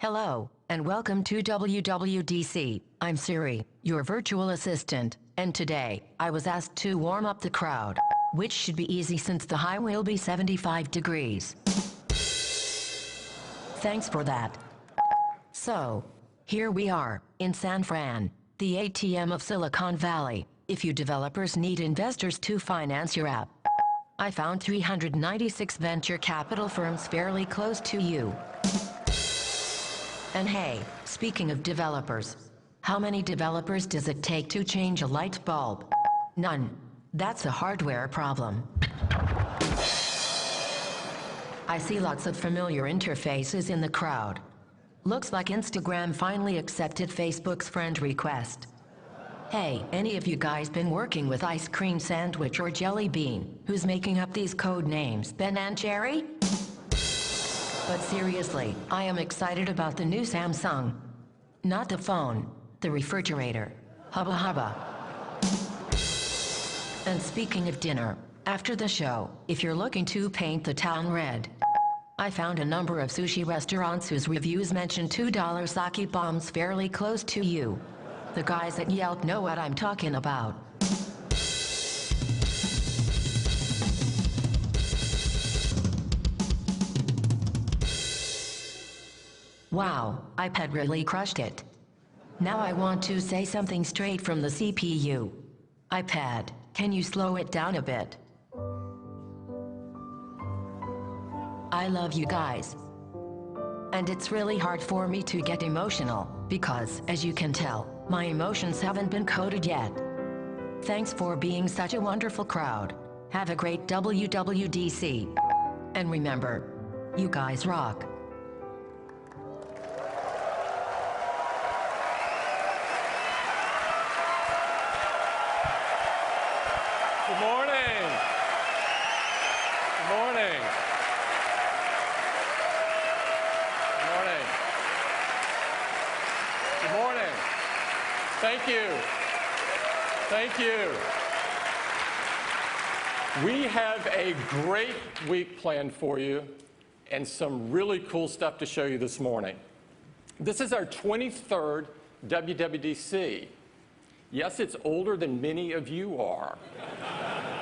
Hello, and welcome to WWDC. I'm Siri, your virtual assistant, and today, I was asked to warm up the crowd, which should be easy since the high will be 75 degrees. Thanks for that. So, here we are, in San Fran, the ATM of Silicon Valley, if you developers need investors to finance your app. I found 396 venture capital firms fairly close to you. And hey, speaking of developers, how many developers does it take to change a light bulb? None. That's a hardware problem. I see lots of familiar interfaces in the crowd. Looks like Instagram finally accepted Facebook's friend request. Hey, any of you guys been working with Ice Cream Sandwich or Jelly Bean? Who's making up these code names, Ben and Jerry? But seriously, I am excited about the new Samsung. Not the phone, the refrigerator. Hubba hubba. And speaking of dinner, after the show, if you're looking to paint the town red, I found a number of sushi restaurants whose reviews mention $2 sake bombs fairly close to you. The guys at Yelp know what I'm talking about. Wow, iPad really crushed it. Now I want to say something straight from the CPU. iPad, can you slow it down a bit? I love you guys. And it's really hard for me to get emotional, because, as you can tell, my emotions haven't been coded yet. Thanks for being such a wonderful crowd. Have a great WWDC. And remember, you guys rock. Good morning. Good morning. Good morning. Good morning. Thank you. Thank you. We have a great week planned for you and some really cool stuff to show you this morning. This is our 23rd WWDC. Yes, it's older than many of you are.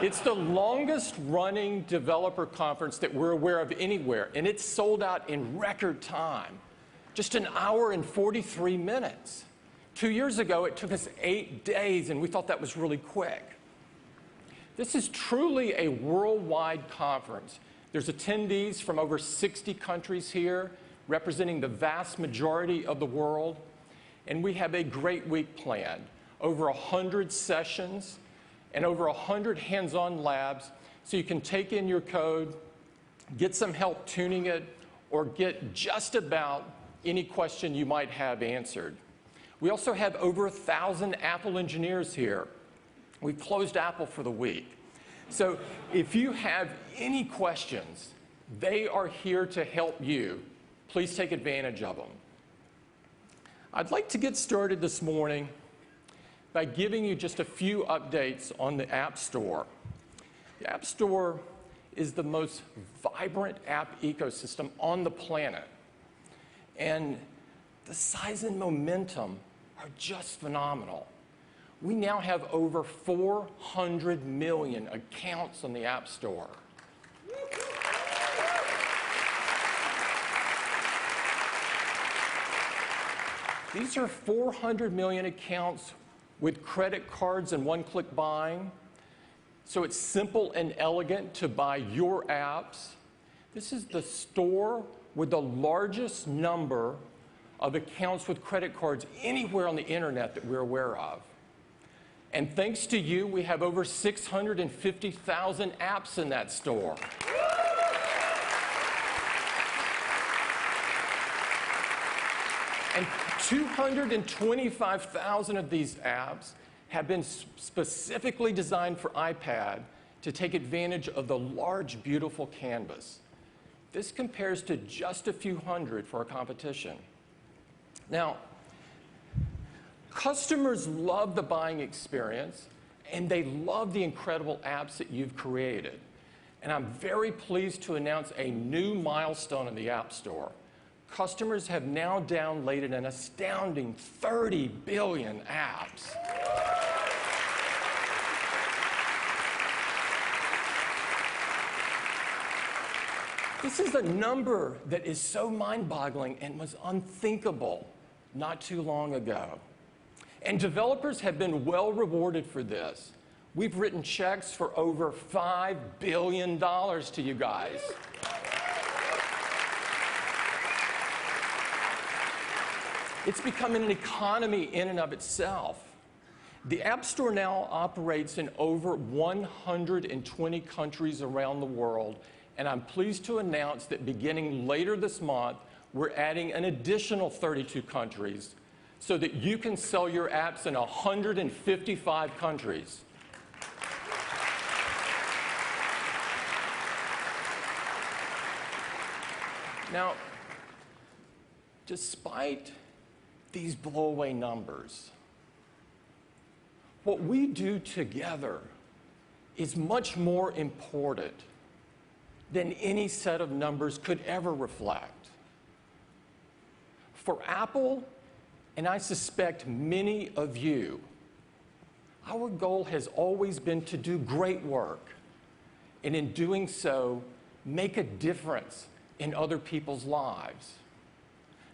It's the longest running developer conference that we're aware of anywhere, and it's sold out in record time. Just an hour and 43 minutes. 2 years ago, it took us 8 days, and we thought that was really quick. This is truly a worldwide conference. There's attendees from over 60 countries here, representing the vast majority of the world, and we have a great week planned. Over 100 sessions, and over 100 hands-on labs, so you can take in your code, get some help tuning it, or get just about any question you might have answered. We also have over 1,000 Apple engineers here. We've closed Apple for the week. So if you have any questions, they are here to help you. Please take advantage of them. I'd like to get started this morning by giving you just a few updates on the App Store. The App Store is the most vibrant app ecosystem on the planet. And the size and momentum are just phenomenal. We now have over 400 million accounts on the App Store. These are 400 million accounts with credit cards and one-click buying. So it's simple and elegant to buy your apps. This is the store with the largest number of accounts with credit cards anywhere on the internet that we're aware of. And thanks to you, we have over 650,000 apps in that store. And 225,000 of these apps have been specifically designed for iPad to take advantage of the large, beautiful canvas. This compares to just a few hundred for our competition. Now, customers love the buying experience, and they love the incredible apps that you've created. And I'm very pleased to announce a new milestone in the App Store. customers have now downloaded an astounding 30 billion apps. This is a number that is so mind-boggling and was unthinkable not too long ago. And developers have been well rewarded for this. We've written checks for over $5 billion to you guys. It's becoming an economy in and of itself. The App Store now operates in over 120 countries around the world, and I'm pleased to announce that beginning later this month, we're adding an additional 32 countries so that you can sell your apps in 155 countries. Now, despite these blow-away numbers, what we do together is much more important than any set of numbers could ever reflect. For Apple, and I suspect many of you, our goal has always been to do great work, and in doing so, make a difference in other people's lives.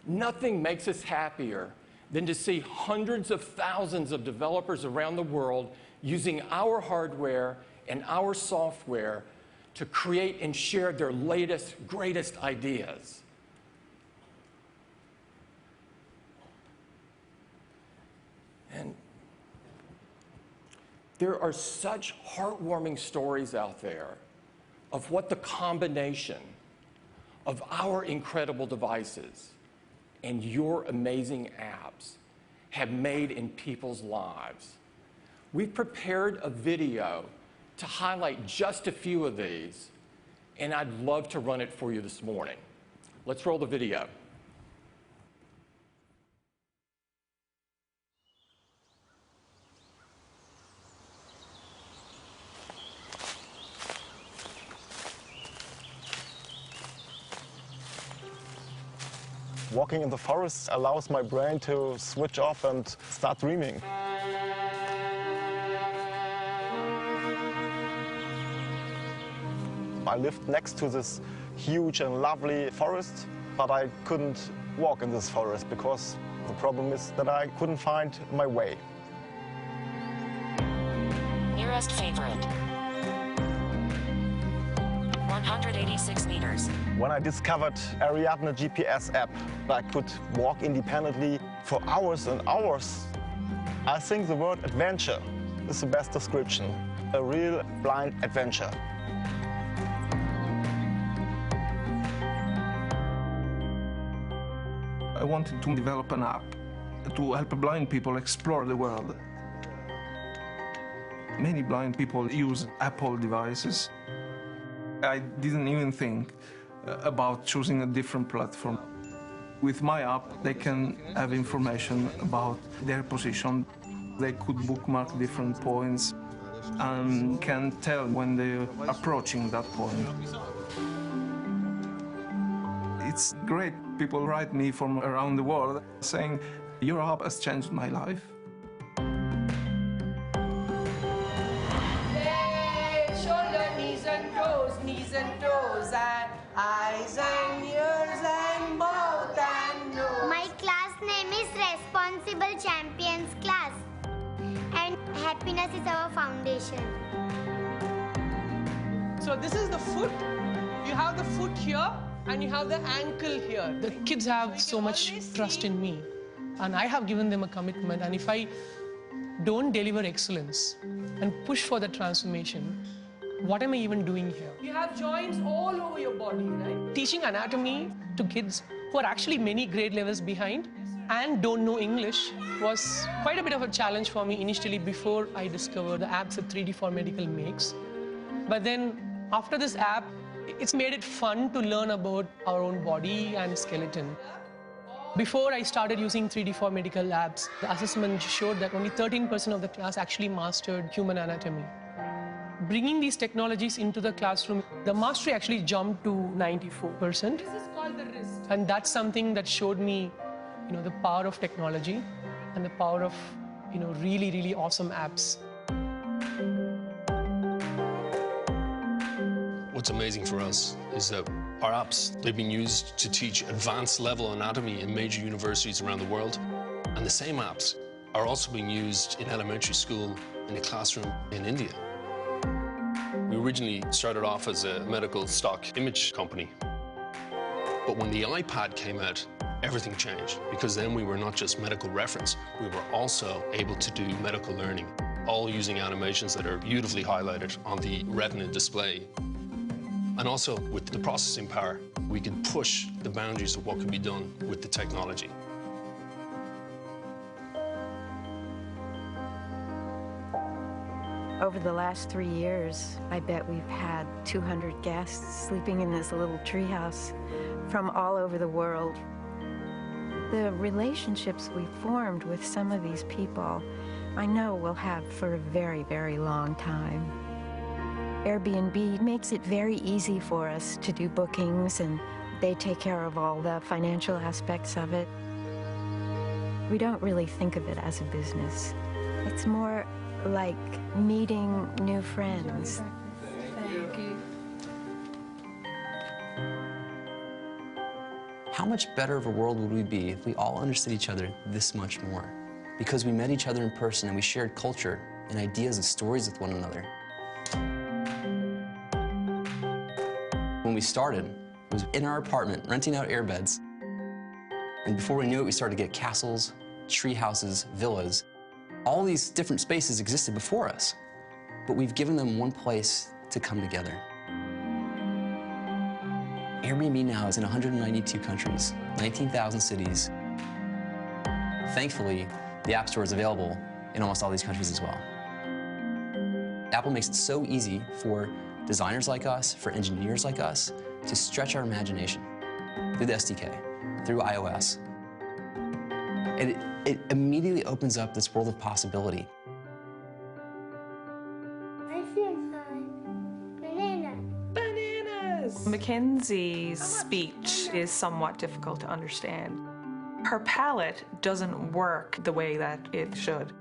Nothing makes us happier than to see hundreds of thousands of developers around the world using our hardware and our software to create and share their latest, greatest ideas. And there are such heartwarming stories out there of what the combination of our incredible devices and your amazing apps have made in people's lives. We've prepared a video to highlight just a few of these, and I'd love to run it for you this morning. Let's roll the video. Walking in the forest allows my brain to switch off and start dreaming. I lived next to this huge and lovely forest, but I couldn't walk in this forest because the problem is that I couldn't find my way. Nearest favorite. 186 meters. When I discovered Ariadne GPS app, I could walk independently for hours and hours. I think the word adventure is the best description. A real blind adventure. I wanted to develop an app to help blind people explore the world. Many blind people use Apple devices. I didn't even think about choosing a different platform. With my app, they can have information about their position. They could bookmark different points and can tell when they're approaching that point. It's great. People write me from around the world saying, "Your app has changed my life." Shoulder, knees and toes, and eyes and ears and mouth and nose. My class name is Responsible Champions Class, and happiness is our foundation. So this is the foot. You have the foot here, and you have the ankle here. The kids have so much trust in me, and I have given them a commitment, and if I don't deliver excellence and push for the transformation, what am I even doing here? You have joints all over your body, right? Teaching anatomy to kids who are actually many grade levels behind and don't know English was quite a bit of a challenge for me initially before I discovered the apps that 3D4Medical makes. But then after this app, it's made it fun to learn about our own body and skeleton. Before I started using 3D4Medical apps, the assessment showed that only 13% of the class actually mastered human anatomy. bringing these technologies into the classroom, the mastery actually jumped to 94%. This is called the wrist. And that's something that showed me, the power of technology and the power of, really, really awesome apps. What's amazing for us is that our apps, they've been used to teach advanced level anatomy in major universities around the world. And the same apps are also being used in elementary school, in a classroom in India. We originally started off as a medical stock image company. But when the iPad came out, everything changed, because then we were not just medical reference, we were also able to do medical learning, all using animations that are beautifully highlighted on the retina display. And also, with the processing power, we can push the boundaries of what can be done with the technology. Over the last 3 years, I bet we've had 200 guests sleeping in this little treehouse from all over the world. The relationships we formed with some of these people, I know we'll have for a very, very long time. Airbnb makes it very easy for us to do bookings, and they take care of all the financial aspects of it. We don't really think of it as a business. It's more like meeting new friends. Thank you. How much better of a world would we be if we all understood each other this much more? Because we met each other in person and we shared culture and ideas and stories with one another. When we started, it was in our apartment, renting out airbeds. And before we knew it, we started to get castles, tree houses, villas. All these different spaces existed before us, but we've given them one place to come together. Airbnb now is in 192 countries, 19,000 cities. Thankfully, the App Store is available in almost all these countries as well. Apple makes it so easy for designers like us, for engineers like us, to stretch our imagination through the SDK, through iOS. And it immediately opens up this world of possibility. I see banana. Bananas! Mackenzie's speech is somewhat difficult to understand. Her palette doesn't work the way that it should.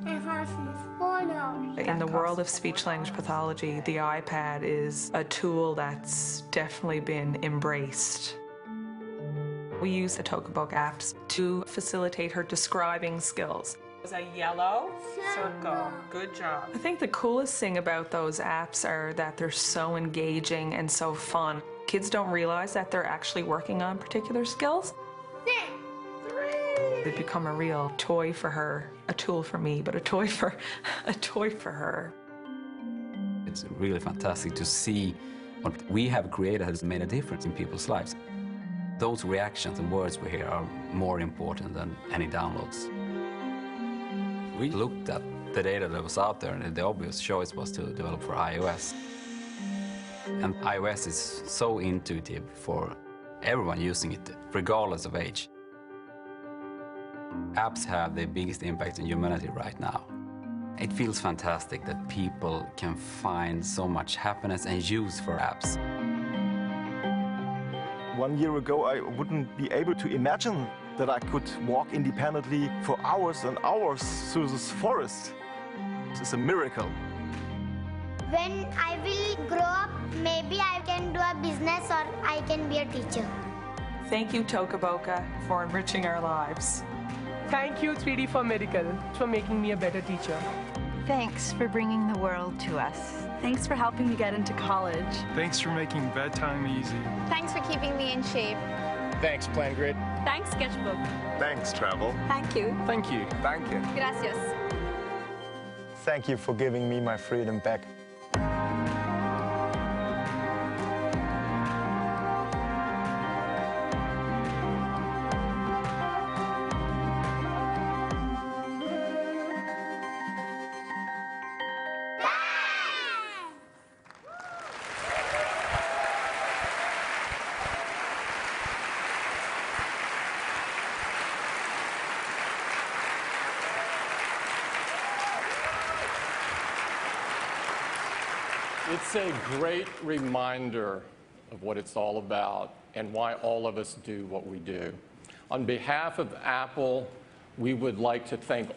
In the world of speech-language pathology, the iPad is a tool that's definitely been embraced. We use the Tokabook apps to facilitate her describing skills. It's a yellow circle. Good job. I think the coolest thing about those apps are that they're so engaging and so fun. Kids don't realize that they're actually working on particular skills. They become a real toy for her, a tool for me, but a toy for her. It's really fantastic to see what we have created has made a difference in people's lives. Those reactions and words we hear are more important than any downloads. We looked at the data that was out there, and the obvious choice was to develop for iOS. And iOS is so intuitive for everyone using it, regardless of age. Apps have the biggest impact on humanity right now. It feels fantastic that people can find so much happiness and use for apps. 1 year ago, I wouldn't be able to imagine that I could walk independently for hours and hours through this forest. It's a miracle. When I will grow up, maybe I can do a business or I can be a teacher. Thank you, Tokaboka, for enriching our lives. Thank you, 3D for Medical, for making me a better teacher. Thanks for bringing the world to us. Thanks for helping me get into college. Thanks for making bedtime easy. Thanks for keeping me in shape. Thanks, PlanGrid. Thanks, Sketchbook. Thanks, Travel. Thank you. Thank you. Thank you. Gracias. Thank you for giving me my freedom back. It's a great reminder of what it's all about and why all of us do what we do. On behalf of Apple, we would like to thank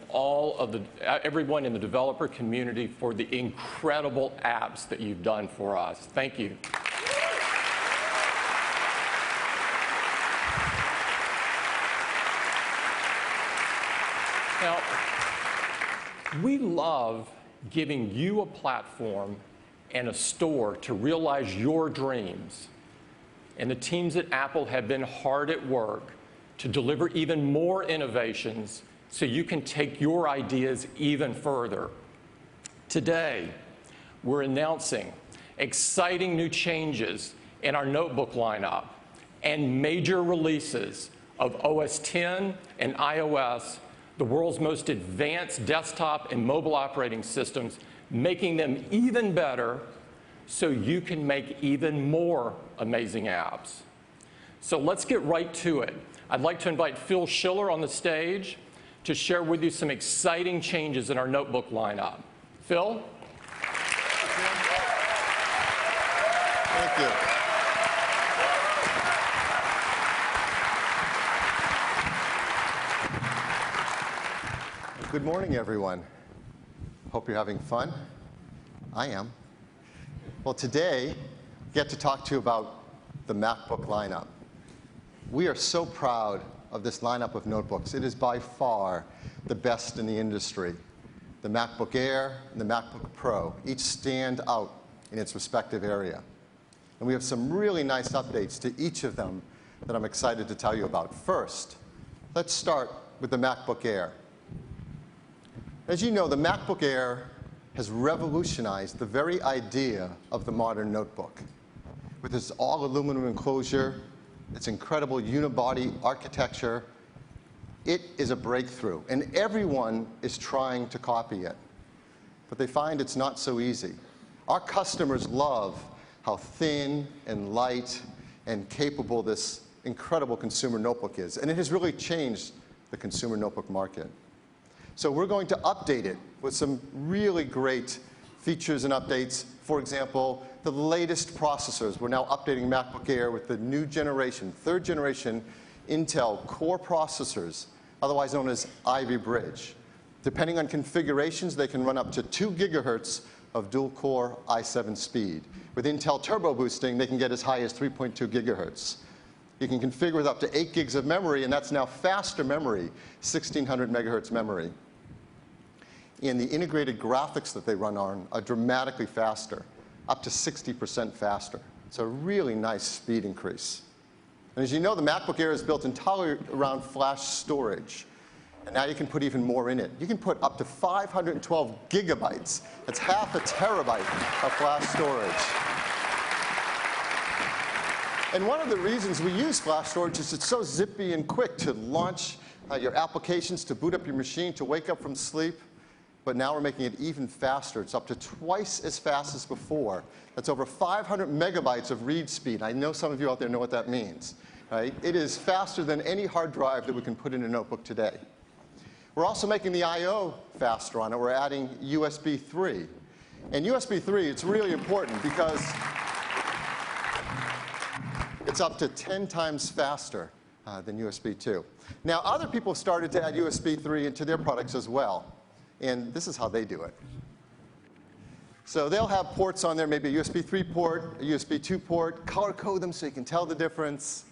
everyone in the developer community for the incredible apps that you've done for us. Thank you. Now, we love giving you a platform and a store to realize your dreams. And the teams at Apple have been hard at work to deliver even more innovations so you can take your ideas even further. Today, we're announcing exciting new changes in our notebook lineup and major releases of OS X and iOS, the world's most advanced desktop and mobile operating systems, making them even better so you can make even more amazing apps. So let's get right to it. I'd like to invite Phil Schiller on the stage to share with you some exciting changes in our notebook lineup. Phil? Thank you. Good morning, everyone. Hope you're having fun. I am. Well, today, I get to talk to you about the MacBook lineup. We are so proud of this lineup of notebooks. It is by far the best in the industry. The MacBook Air and the MacBook Pro each stand out in its respective area. And we have some really nice updates to each of them that I'm excited to tell you about. First, let's start with the MacBook Air. As you know, the MacBook Air has revolutionized the very idea of the modern notebook. With its all-aluminum enclosure, its incredible unibody architecture, it is a breakthrough, and everyone is trying to copy it. But they find it's not so easy. Our customers love how thin and light and capable this incredible consumer notebook is, and it has really changed the consumer notebook market. So we're going to update it with some really great features and updates. For example, the latest processors. We're now updating MacBook Air with the new generation, third generation Intel Core processors, otherwise known as Ivy Bridge. Depending on configurations, they can run up to 2 gigahertz of dual-core i7 speed. With Intel Turbo Boosting, they can get as high as 3.2 gigahertz. You can configure with up to 8 gigs of memory, and that's now faster memory, 1600 megahertz memory. And the integrated graphics that they run on are dramatically faster, up to 60% faster. It's a really nice speed increase. And as you know, the MacBook Air is built entirely around flash storage. And now you can put even more in it. You can put up to 512 gigabytes. That's half a terabyte of flash storage. And one of the reasons we use flash storage is it's so zippy and quick to launch your applications, to boot up your machine, to wake up from sleep. But now we're making it even faster. It's up to twice as fast as before. That's over 500 megabytes of read speed. I know some of you out there know what that means. Right? It is faster than any hard drive that we can put in a notebook today. We're also making the I/O faster on it. We're adding USB 3. And USB 3, it's really important because it's up to 10 times faster than USB 2. Now, other people started to add USB 3 into their products as well. And this is how they do it. So they'll have ports on there, maybe a USB 3 port, a USB 2 port, color code them so you can tell the difference.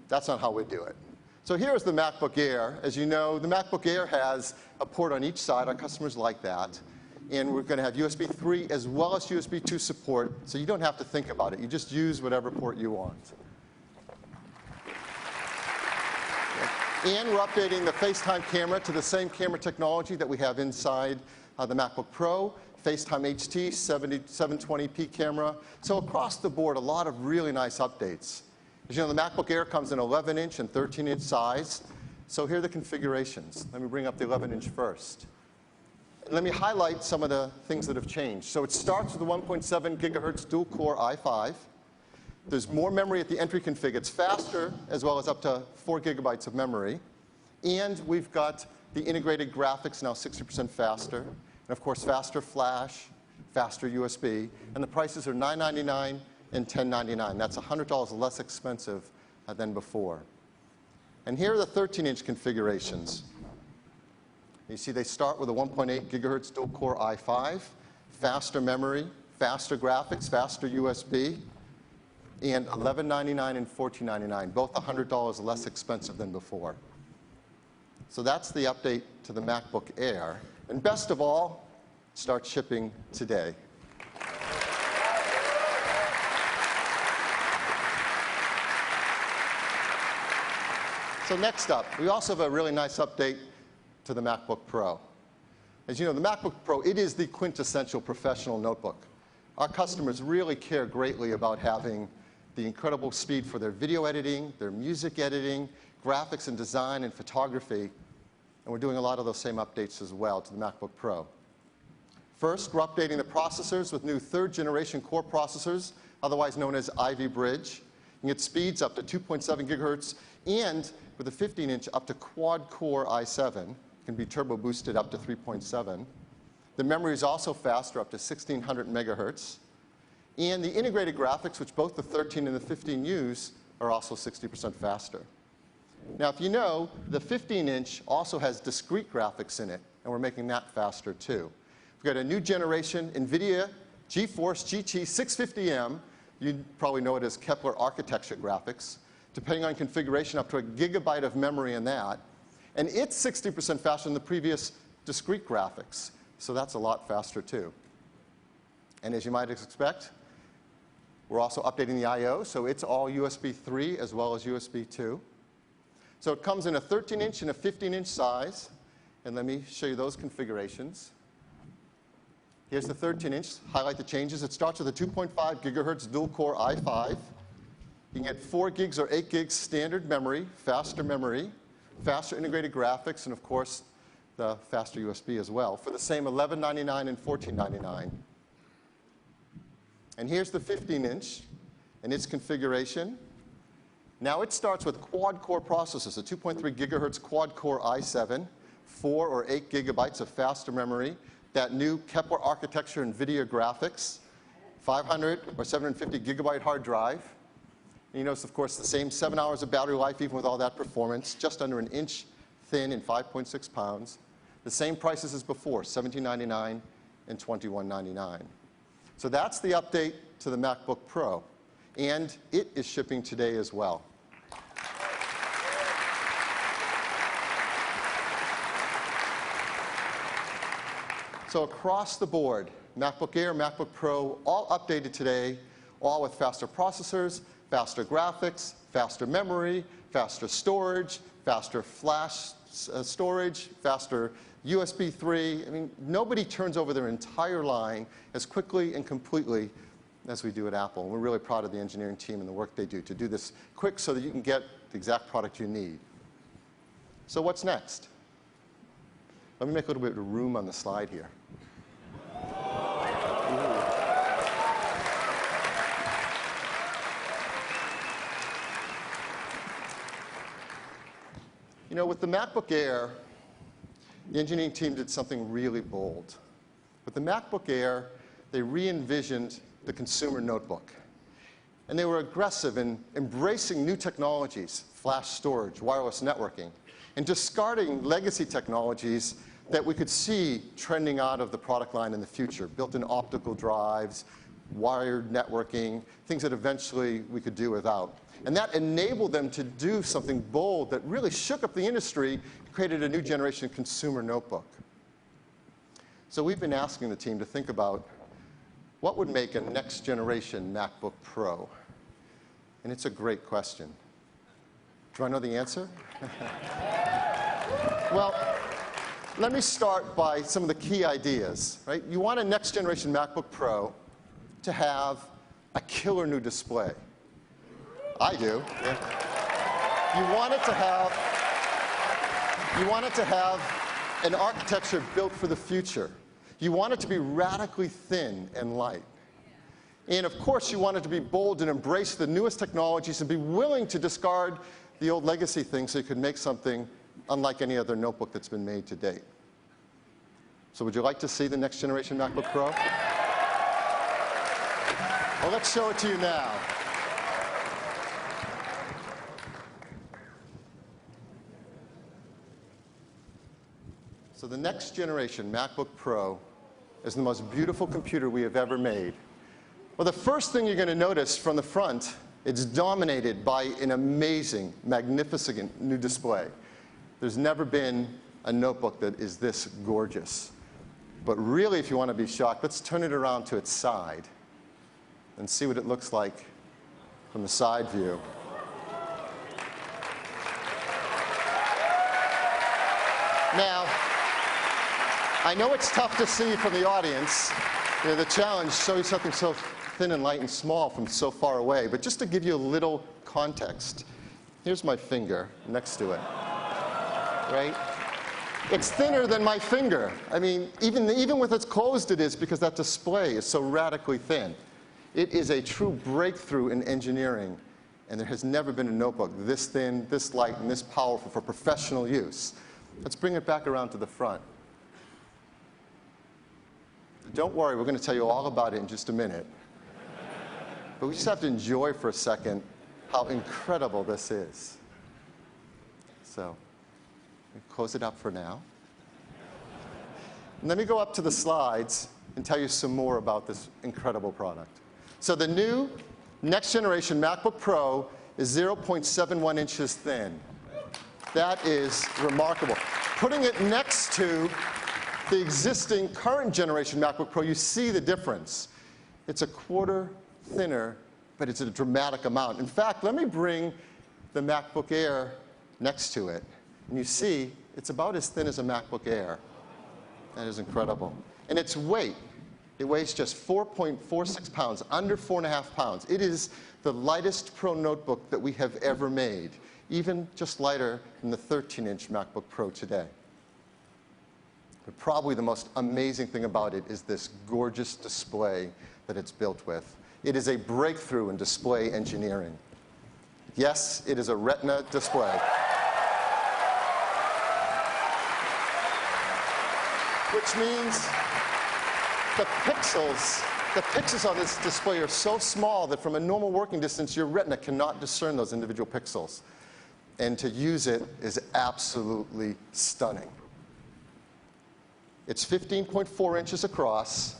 That's not how we do it. So here's the MacBook Air. As you know, the MacBook Air has a port on each side. Our customers like that. And we're going to have USB 3 as well as USB 2 support, so you don't have to think about it. You just use whatever port you want. And we're updating the FaceTime camera to the same camera technology that we have inside the MacBook Pro, FaceTime HT, 720p camera. So across the board, a lot of really nice updates. As you know, the MacBook Air comes in 11-inch and 13-inch size. So here are the configurations. Let me bring up the 11-inch first. Let me highlight some of the things that have changed. So it starts with the 1.7 gigahertz dual-core i5. There's more memory at the entry config. It's faster, as well as up to 4 gigabytes of memory. And we've got the integrated graphics, now 60% faster. And of course, faster flash, faster USB, and the prices are $999 and $1099. That's $100 less expensive than before. And here are the 13-inch configurations. You see they start with a 1.8 gigahertz dual-core i5, faster memory, faster graphics, faster USB, and $1199 and $1499, both $100 less expensive than before. So that's the update to the MacBook Air. And best of all, start shipping today. So next up, we also have a really nice update to the MacBook Pro. As you know, the MacBook Pro, it is the quintessential professional notebook. Our customers really care greatly about having the incredible speed for their video editing, their music editing, graphics and design and photography. And we're doing a lot of those same updates as well to the MacBook Pro. First, we're updating the processors with new third-generation core processors, otherwise known as Ivy Bridge. You can get speeds up to 2.7 gigahertz, and with a 15-inch up to quad-core i7, can be turbo boosted up to 3.7. The memory is also faster, up to 1600 megahertz. And the integrated graphics, which both the 13 and the 15 use, are also 60% faster. Now, if you know, the 15-inch also has discrete graphics in it, and we're making that faster too. We've got a new generation NVIDIA GeForce GT 650M. You probably know it as Kepler architecture graphics, depending on configuration, up to a gigabyte of memory in that. And it's 60% faster than the previous discrete graphics. So that's a lot faster too. And as you might expect, we're also updating the I/O, so it's all USB 3 as well as USB 2. So it comes in a 13-inch and a 15-inch size. And let me show you those configurations. Here's the 13-inch. Highlight the changes. It starts with a 2.5 gigahertz dual-core i5. You can get 4 gigs or 8 gigs standard memory, faster integrated graphics, and of course, the faster USB as well, for the same $1199 and $1499. And here's the 15-inch and its configuration. Now it starts with quad-core processors, a 2.3 gigahertz quad-core i7, 4 or 8 gigabytes of faster memory, that new Kepler architecture NVIDIA graphics, 500 or 750 gigabyte hard drive. And you notice, of course, the same 7 hours of battery life, even with all that performance, just under an inch thin and 5.6 pounds. The same prices as before, $1799 and $2199. So that's the update to the MacBook Pro. And it is shipping today as well. So across the board, MacBook Air, MacBook Pro, all updated today, all with faster processors, faster graphics, faster memory, faster storage, faster flash storage, faster USB 3. I mean, nobody turns over their entire line as quickly and completely as we do at Apple. And we're really proud of the engineering team and the work they do to do this quick so that you can get the exact product you need. So what's next? Let me make a little bit of room on the slide here. You know, with the MacBook Air, the engineering team did something really bold. With the MacBook Air, they re-envisioned the consumer notebook. And they were aggressive in embracing new technologies, flash storage, wireless networking, and discarding legacy technologies that we could see trending out of the product line in the future, built-in optical drives, wired networking, things that eventually we could do without. And that enabled them to do something bold that really shook up the industry, created a new generation consumer notebook. So we've been asking the team to think about what would make a next generation MacBook Pro? And it's a great question. Do I know the answer? Well, let me start by some of the key ideas, right? You want a next generation MacBook Pro to have a killer new display. I do. Yeah. You want it to have an architecture built for the future. You want it to be radically thin and light. And of course, you want it to be bold and embrace the newest technologies and be willing to discard the old legacy things so you could make something unlike any other notebook that's been made to date. So would you like to see the next generation MacBook Pro? Well, let's show it to you now. So the next generation MacBook Pro is the most beautiful computer we have ever made. Well, the first thing you're going to notice from the front, it's dominated by an amazing, magnificent new display. There's never been a notebook that is this gorgeous. But really, if you want to be shocked, let's turn it around to its side and see what it looks like from the side view. Now, I know it's tough to see from the audience. You know, the challenge, show you something so thin and light and small from so far away. But just to give you a little context, here's my finger next to it, right? It's thinner than my finger. I mean, even with its closed it is, because that display is so radically thin. It is a true breakthrough in engineering, and there has never been a notebook this thin, this light, and this powerful for professional use. Let's bring it back around to the front. Don't worry, we're going to tell you all about it in just a minute. But we just have to enjoy for a second how incredible this is. So, close it up for now. And let me go up to the slides and tell you some more about this incredible product. So the new next generation MacBook Pro is 0.71 inches thin. That is remarkable. Putting it next to the existing current generation MacBook Pro, you see the difference. It's a quarter thinner, but it's a dramatic amount. In fact, let me bring the MacBook Air next to it. And you see, it's about as thin as a MacBook Air. That is incredible. And its weight, it weighs just 4.46 pounds, under 4.5 pounds. It is the lightest Pro notebook that we have ever made, even just lighter than the 13-inch MacBook Pro today. But probably the most amazing thing about it is this gorgeous display that it's built with. It is a breakthrough in display engineering. Yes, it is a Retina display. Which means the pixels on this display are so small that from a normal working distance, your Retina cannot discern those individual pixels. And to use it is absolutely stunning. It's 15.4 inches across,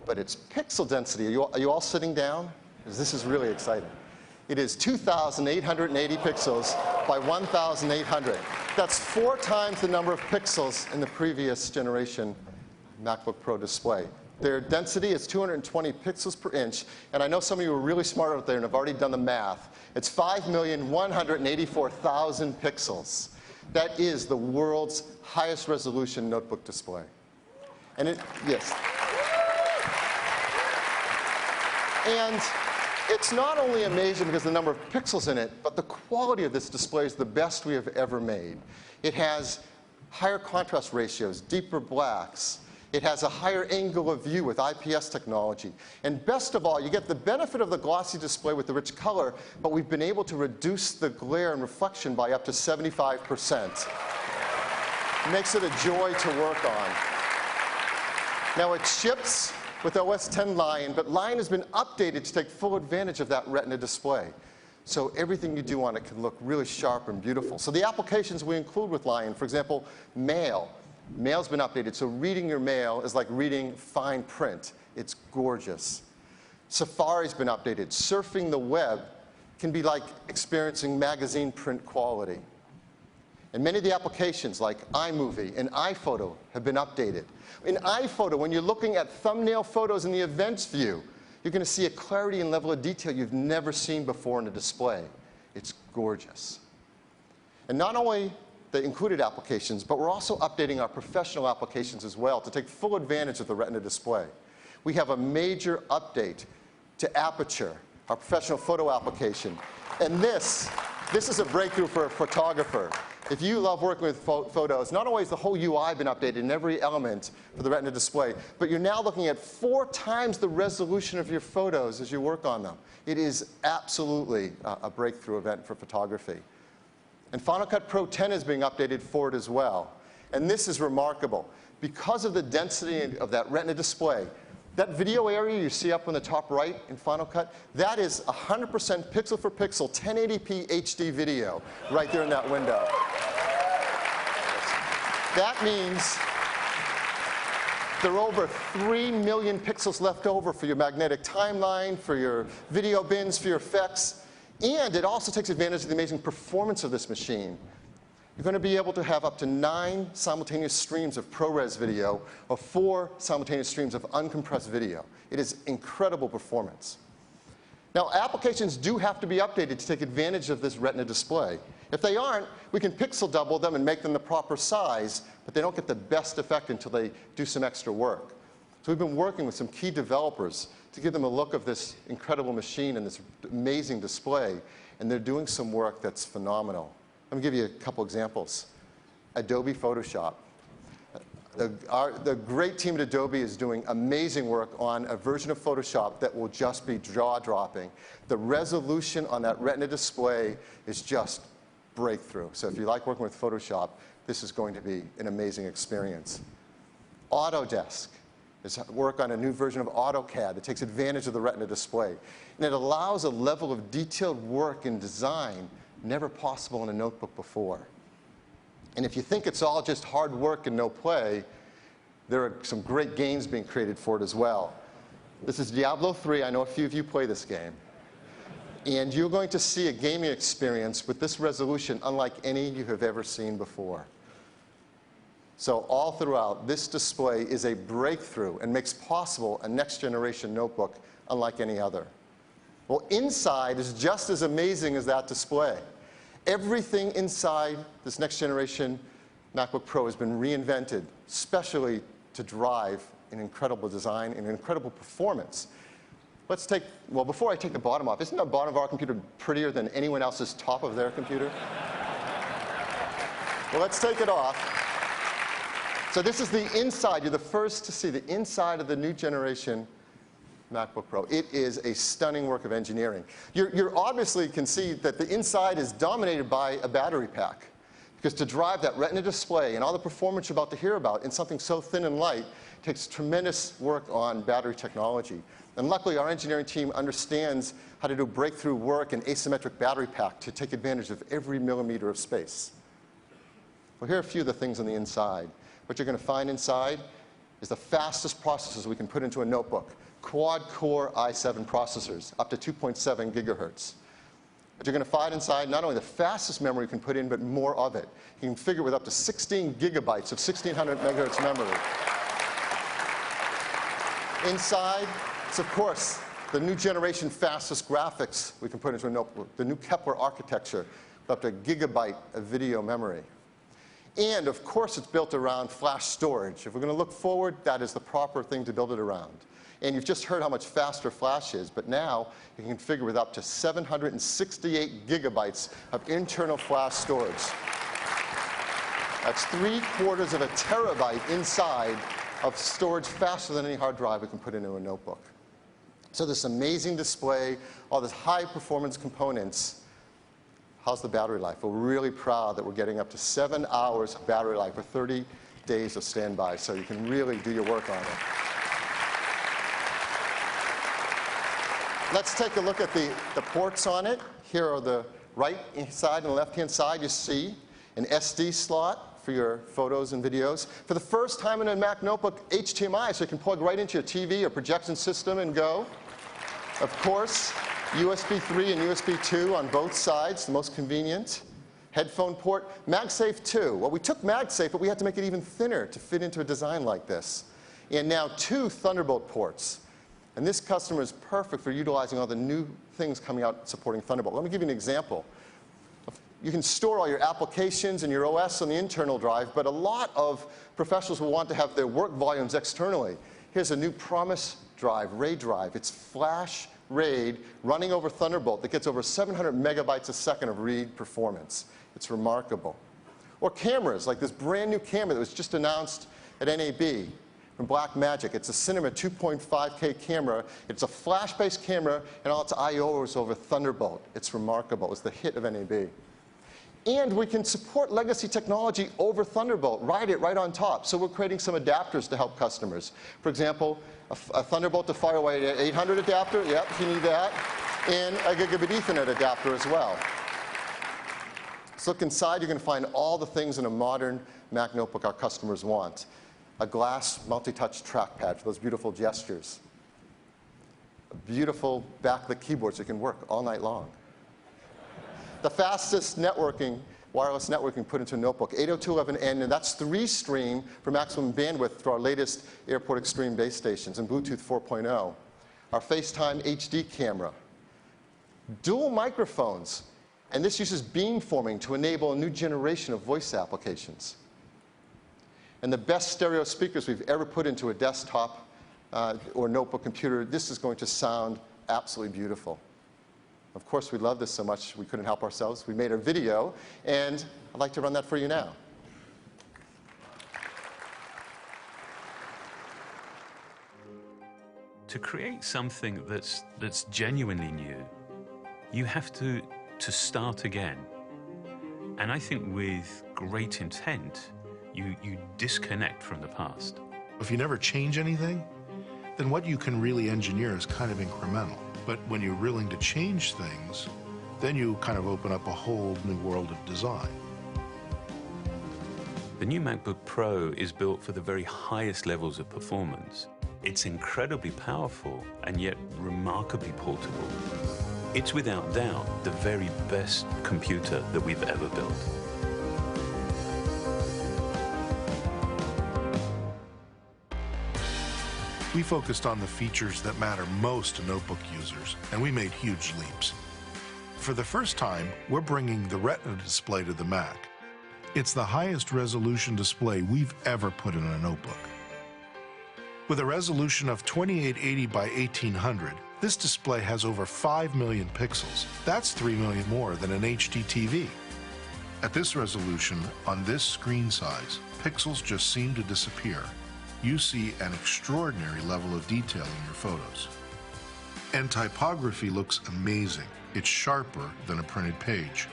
but its pixel density, are you all sitting down? Because this is really exciting. It is 2,880 pixels by 1,800. That's 4 times the number of pixels in the previous generation MacBook Pro display. Their density is 220 pixels per inch, and I know some of you are really smart out there and have already done the math. It's 5,184,000 pixels. That is the world's highest resolution notebook display. And yes. And it's not only amazing because of the number of pixels in it, but the quality of this display is the best we have ever made. It has higher contrast ratios, deeper blacks. It has a higher angle of view with IPS technology. And best of all, you get the benefit of the glossy display with the rich color, but we've been able to reduce the glare and reflection by up to 75%. It makes it a joy to work on. Now it ships with OS X Lion, but Lion has been updated to take full advantage of that Retina display. So everything you do on it can look really sharp and beautiful. So the applications we include with Lion, for example, mail. Mail's been updated, so reading your mail is like reading fine print. It's gorgeous. Safari's been updated. Surfing the web can be like experiencing magazine print quality. And many of the applications like iMovie and iPhoto have been updated. In iPhoto, when you're looking at thumbnail photos in the events view, you're going to see a clarity and level of detail you've never seen before in a display. It's gorgeous. And not only the included applications, but we're also updating our professional applications as well to take full advantage of the Retina display. We have a major update to Aperture, our professional photo application. And this is a breakthrough for a photographer. If you love working with photos, not only has the whole UI been updated in every element for the Retina display, but you're now looking at 4 times the resolution of your photos as you work on them. It is absolutely a breakthrough event for photography. And Final Cut Pro 10 is being updated for it as well. And this is remarkable. Because of the density of that Retina display, That video area you see up on the top right in Final Cut, that is 100% pixel for pixel 1080p HD video right there in that window. That means there are over 3 million pixels left over for your magnetic timeline, for your video bins, for your effects. And it also takes advantage of the amazing performance of this machine. You're going to be able to have up to 9 simultaneous streams of ProRes video or 4 simultaneous streams of uncompressed video. It is incredible performance. Now, applications do have to be updated to take advantage of this Retina display. If they aren't, we can pixel double them and make them the proper size, but they don't get the best effect until they do some extra work. So we've been working with some key developers to give them a look of this incredible machine and this amazing display, and they're doing some work that's phenomenal. Let me give you a couple examples. Adobe Photoshop. The great team at Adobe is doing amazing work on a version of Photoshop that will just be jaw-dropping. The resolution on that Retina display is just breakthrough. So if you like working with Photoshop, this is going to be an amazing experience. Autodesk is work on a new version of AutoCAD that takes advantage of the Retina display. And it allows a level of detailed work and design never possible in a notebook before. And if you think it's all just hard work and no play, there are some great games being created for it as well. This is Diablo 3. I know a few of you play this game. And you're going to see a gaming experience with this resolution unlike any you have ever seen before. So all throughout, this display is a breakthrough and makes possible a next-generation notebook unlike any other. Well, inside is just as amazing as that display. Everything inside this next-generation MacBook Pro has been reinvented, especially to drive an incredible design and incredible performance. Let's take, well, before I take the bottom off, isn't the bottom of our computer prettier than anyone else's top of their computer? Well, let's take it off. So this is the inside. You're the first to see the inside of the new generation MacBook Pro. It is a stunning work of engineering. You obviously can see that the inside is dominated by a battery pack. Because to drive that Retina display and all the performance you're about to hear about in something so thin and light takes tremendous work on battery technology. And luckily, our engineering team understands how to do breakthrough work in asymmetric battery pack to take advantage of every millimeter of space. Well, here are a few of the things on the inside. What you're going to find inside is the fastest processors we can put into a notebook. Quad-core i7 processors, up to 2.7 gigahertz. But you're going to find inside not only the fastest memory you can put in, but more of it. You can configure with up to 16 gigabytes of 1600 megahertz memory. Inside, it's of course the new generation fastest graphics we can put into a notebook, the new Kepler architecture, with up to a gigabyte of video memory. And of course, it's built around flash storage. If we're going to look forward, that is the proper thing to build it around. And you've just heard how much faster flash is, but now you can configure with up to 768 gigabytes of internal flash storage. That's 3/4 of a terabyte inside of storage faster than any hard drive we can put into a notebook. So this amazing display, all these high performance components. How's the battery life? We're really proud that we're getting up to 7 hours of battery life for 30 days of standby, so you can really do your work on it. Let's take a look at the ports on it. Here are the right side and the left-hand side. You see an SD slot for your photos and videos. For the first time in a Mac notebook, HDMI, so you can plug right into your TV or projection system and go. Of course, USB 3 and USB 2 on both sides, the most convenient. Headphone port. MagSafe 2. Well, we took MagSafe, but we had to make it even thinner to fit into a design like this. And now 2 Thunderbolt ports. And this customer is perfect for utilizing all the new things coming out supporting Thunderbolt. Let me give you an example. You can store all your applications and your OS on the internal drive, but a lot of professionals will want to have their work volumes externally. Here's a new Promise drive, RAID drive. It's flash RAID running over Thunderbolt that gets over 700 megabytes a second of read performance. It's remarkable. Or cameras, like this brand new camera that was just announced at NAB. From Blackmagic. It's a Cinema 2.5K camera. It's a flash-based camera, and all its I/O is over Thunderbolt. It's remarkable. It's the hit of NAB. And we can support legacy technology over Thunderbolt, ride it right on top. So we're creating some adapters to help customers. For example, a Thunderbolt to Firewire 800 adapter, yep, if you need that, and a Gigabit Ethernet adapter as well. So look inside, you're going to find all the things in a modern Mac notebook our customers want. A glass multi-touch trackpad for those beautiful gestures. A beautiful backlit keyboard so you can work all night long. The fastest networking, wireless networking put into a notebook, 802.11n, and that's 3-stream for maximum bandwidth through our latest Airport Extreme base stations and Bluetooth 4.0. Our FaceTime HD camera. Dual microphones, and this uses beamforming to enable a new generation of voice applications. And the best stereo speakers we've ever put into a desktop or notebook computer. This is going to sound absolutely beautiful. Of course, we love this so much we couldn't help ourselves. We made a video, and I'd like to run that for you now. To create something that's genuinely new, you have to start again. And I think with great intent, you disconnect from the past. If you never change anything, then what you can really engineer is kind of incremental. But when you're willing to change things, then you kind of open up a whole new world of design. The new MacBook Pro is built for the very highest levels of performance. It's incredibly powerful and yet remarkably portable. It's without doubt the very best computer that we've ever built. We focused on the features that matter most to notebook users, and we made huge leaps. For the first time, we're bringing the Retina display to the Mac. It's the highest resolution display we've ever put in a notebook. With a resolution of 2880 by 1800, this display has over 5 million pixels. That's 3 million more than an HD TV. At this resolution, on this screen size, pixels just seem to disappear. You see an extraordinary level of detail in your photos. And typography looks amazing. It's sharper than a printed page.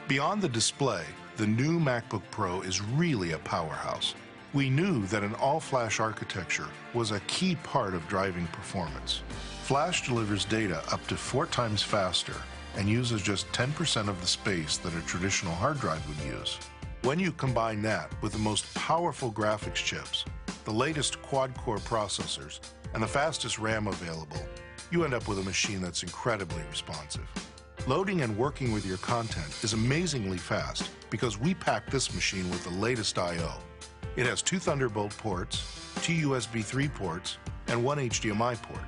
Beyond the display, the new MacBook Pro is really a powerhouse. We knew that an all-flash architecture was a key part of driving performance. Flash delivers data up to 4 times faster and uses just 10% of the space that a traditional hard drive would use. When you combine that with the most powerful graphics chips, the latest quad-core processors, and the fastest RAM available, you end up with a machine that's incredibly responsive. Loading and working with your content is amazingly fast because we packed this machine with the latest I/O. It has 2 Thunderbolt ports, 2 USB 3 ports, and 1 HDMI port.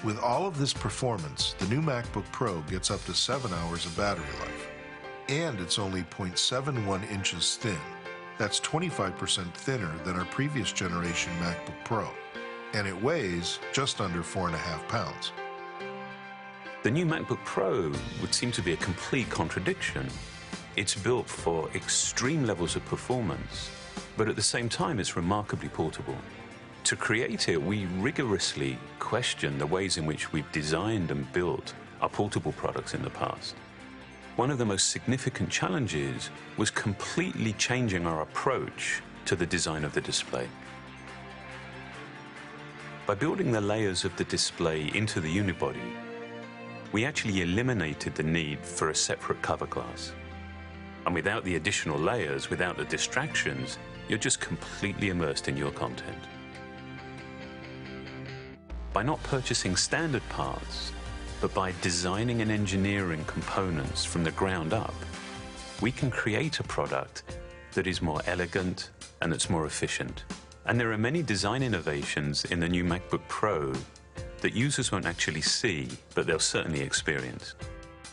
With all of this performance, the new MacBook Pro gets up to 7 hours of battery life. And it's only 0.71 inches thin. That's 25% thinner than our previous generation MacBook Pro. And it weighs just under 4.5 pounds. The new MacBook Pro would seem to be a complete contradiction. It's built for extreme levels of performance, but at the same time it's remarkably portable. To create it, we rigorously question the ways in which we've designed and built our portable products in the past. One of the most significant challenges was completely changing our approach to the design of the display. By building the layers of the display into the unibody, we actually eliminated the need for a separate cover glass. And without the additional layers, without the distractions, you're just completely immersed in your content. By not purchasing standard parts, but by designing and engineering components from the ground up, we can create a product that is more elegant and that's more efficient. And there are many design innovations in the new MacBook Pro that users won't actually see, but they'll certainly experience.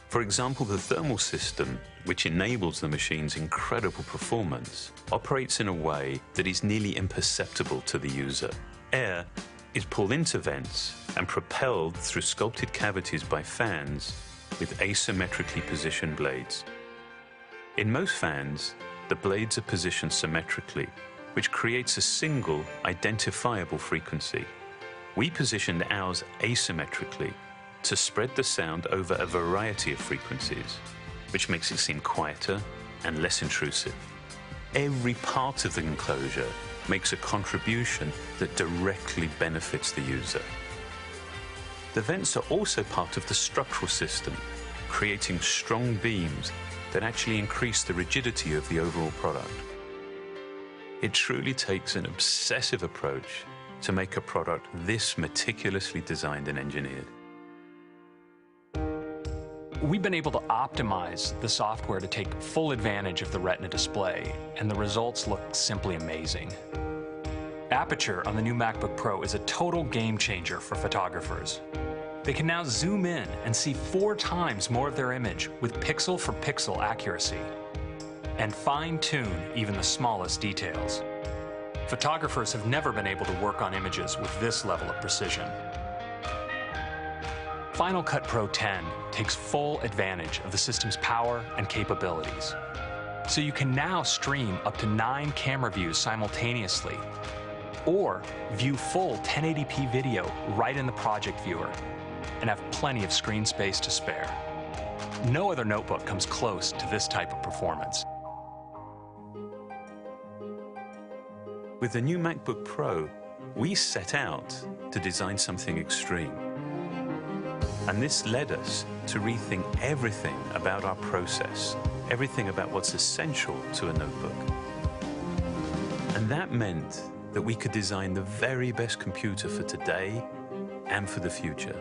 For example, the thermal system, which enables the machine's incredible performance, operates in a way that is nearly imperceptible to the user. Air is pulled into vents and propelled through sculpted cavities by fans with asymmetrically positioned blades. In most fans, the blades are positioned symmetrically, which creates a single identifiable frequency. We positioned ours asymmetrically to spread the sound over a variety of frequencies. which makes it seem quieter and less intrusive. Every part of the enclosure makes a contribution that directly benefits the user. The vents are also part of the structural system, creating strong beams that actually increase the rigidity of the overall product. It truly takes an obsessive approach to make a product this meticulously designed and engineered. We've been able to optimize the software to take full advantage of the Retina display, and the results look simply amazing. Aperture on the new MacBook Pro is a total game changer for photographers. They can now zoom in and see 4 times more of their image with pixel-for-pixel accuracy, and fine-tune even the smallest details. Photographers have never been able to work on images with this level of precision. Final Cut Pro 10 takes full advantage of the system's power and capabilities. So you can now stream up to 9 camera views simultaneously, or view full 1080p video right in the project viewer, and have plenty of screen space to spare. No other notebook comes close to this type of performance. With the new MacBook Pro, we set out to design something extreme. And this led us to rethink everything about our process, everything about what's essential to a notebook. And that meant that we could design the very best computer for today and for the future.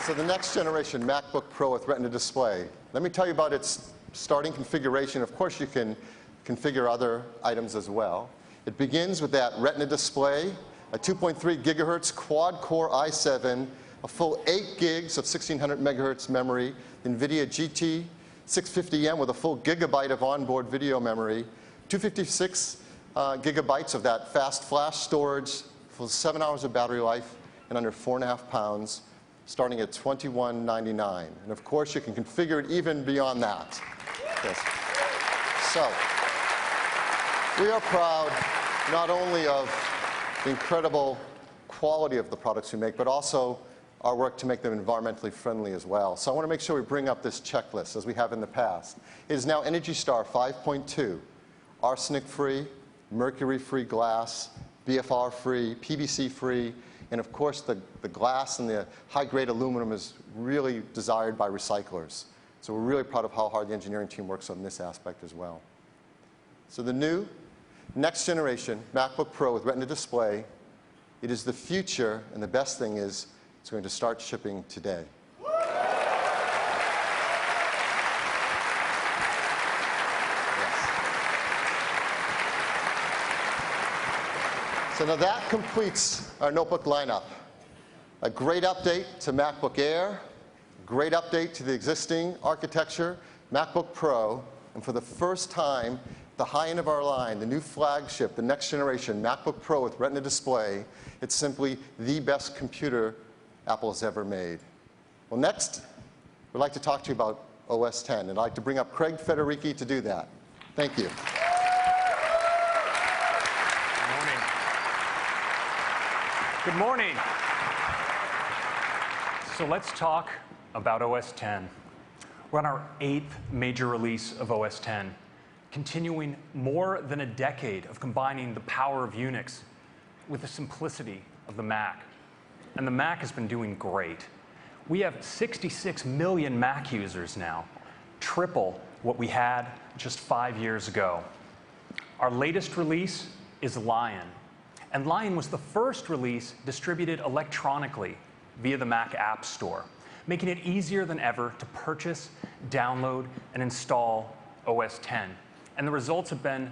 So the next generation MacBook Pro with Retina display. Let me tell you about its starting configuration. Of course, you can configure other items as well. It begins with that Retina display, a 2.3 gigahertz quad-core i7, a full 8 gigs of 1600 megahertz memory, NVIDIA GT 650M with a full gigabyte of onboard video memory, 256 gigabytes of that fast flash storage, full 7 hours of battery life, and under 4.5 pounds. Starting at $21.99. And of course, you can configure it even beyond that. Yes. So, we are proud not only of the incredible quality of the products we make, but also our work to make them environmentally friendly as well. So I want to make sure we bring up this checklist as we have in the past. It is now ENERGY STAR 5.2, arsenic-free, mercury-free glass, BFR-free, PVC-free, and of course, the glass and the high-grade aluminum is really desired by recyclers. So we're really proud of how hard the engineering team works on this aspect as well. So the new, next generation MacBook Pro with Retina display, it is the future, and the best thing is it's going to start shipping today. So now that completes our notebook lineup. A great update to MacBook Air, great update to the existing architecture, MacBook Pro, and for the first time, the high end of our line, the new flagship, the next generation MacBook Pro with Retina display, it's simply the best computer Apple has ever made. Well, next, we'd like to talk to you about OS X, and I'd like to bring up Craig Federighi to do that. Thank you. Good morning. So let's talk about OS X. We're on our 8th major release of OS X, continuing more than a decade of combining the power of Unix with the simplicity of the Mac. And the Mac has been doing great. We have 66 million Mac users now, triple what we had just 5 years ago. Our latest release is Lion. And Lion was the first release distributed electronically via the Mac App Store, making it easier than ever to purchase, download, and install OS X. And the results have been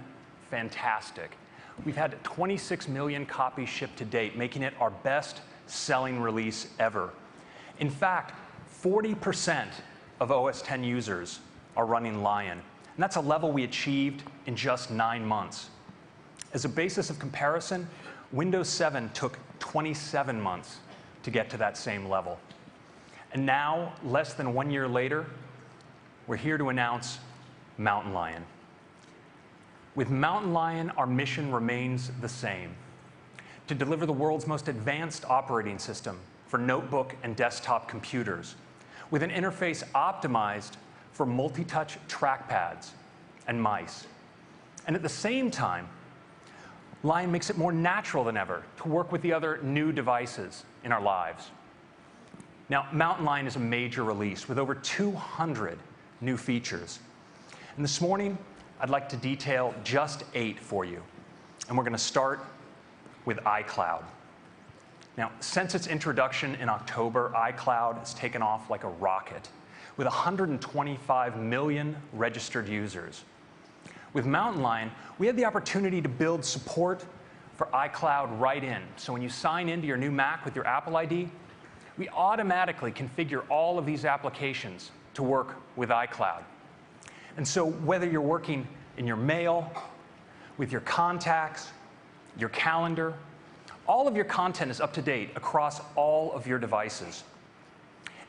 fantastic. We've had 26 million copies shipped to date, making it our best-selling release ever. In fact, 40% of OS X users are running Lion. And that's a level we achieved in just 9 months. As a basis of comparison, Windows 7 took 27 months to get to that same level. And now, less than 1 year later, we're here to announce Mountain Lion. With Mountain Lion, our mission remains the same: to deliver the world's most advanced operating system for notebook and desktop computers, with an interface optimized for multi-touch trackpads and mice. And at the same time, Lion makes it more natural than ever to work with the other new devices in our lives. Now, Mountain Lion is a major release with over 200 new features. And this morning, I'd like to detail just 8 for you. And we're going to start with iCloud. Now, since its introduction in October, iCloud has taken off like a rocket, with 125 million registered users. With Mountain Lion, we had the opportunity to build support for iCloud right in. So when you sign into your new Mac with your Apple ID, we automatically configure all of these applications to work with iCloud. And so whether you're working in your mail, with your contacts, your calendar, all of your content is up to date across all of your devices.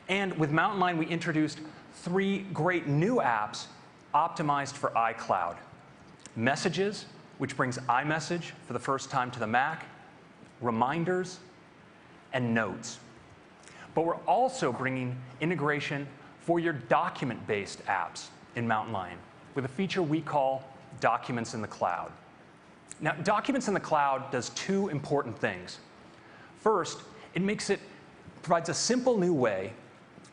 And with Mountain Lion, we introduced 3 great new apps optimized for iCloud. Messages, which brings iMessage for the first time to the Mac, Reminders, and Notes. But we're also bringing integration for your document-based apps in Mountain Lion with a feature we call Documents in the Cloud. Now, Documents in the Cloud does 2 important things. First, it provides a simple new way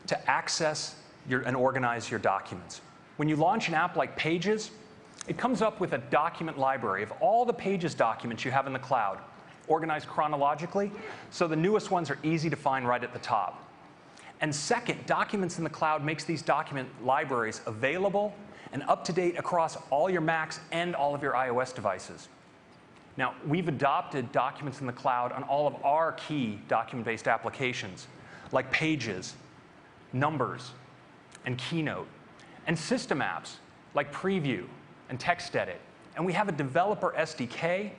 to access and organize your documents. When you launch an app like Pages, it comes up with a document library of all the Pages documents you have in the cloud, organized chronologically, so the newest ones are easy to find right at the top. And second, Documents in the Cloud makes these document libraries available and up to date across all your Macs and all of your iOS devices. Now, we've adopted Documents in the Cloud on all of our key document-based applications, like Pages, Numbers, and Keynote, and system apps like Preview and TextEdit. And we have a developer SDK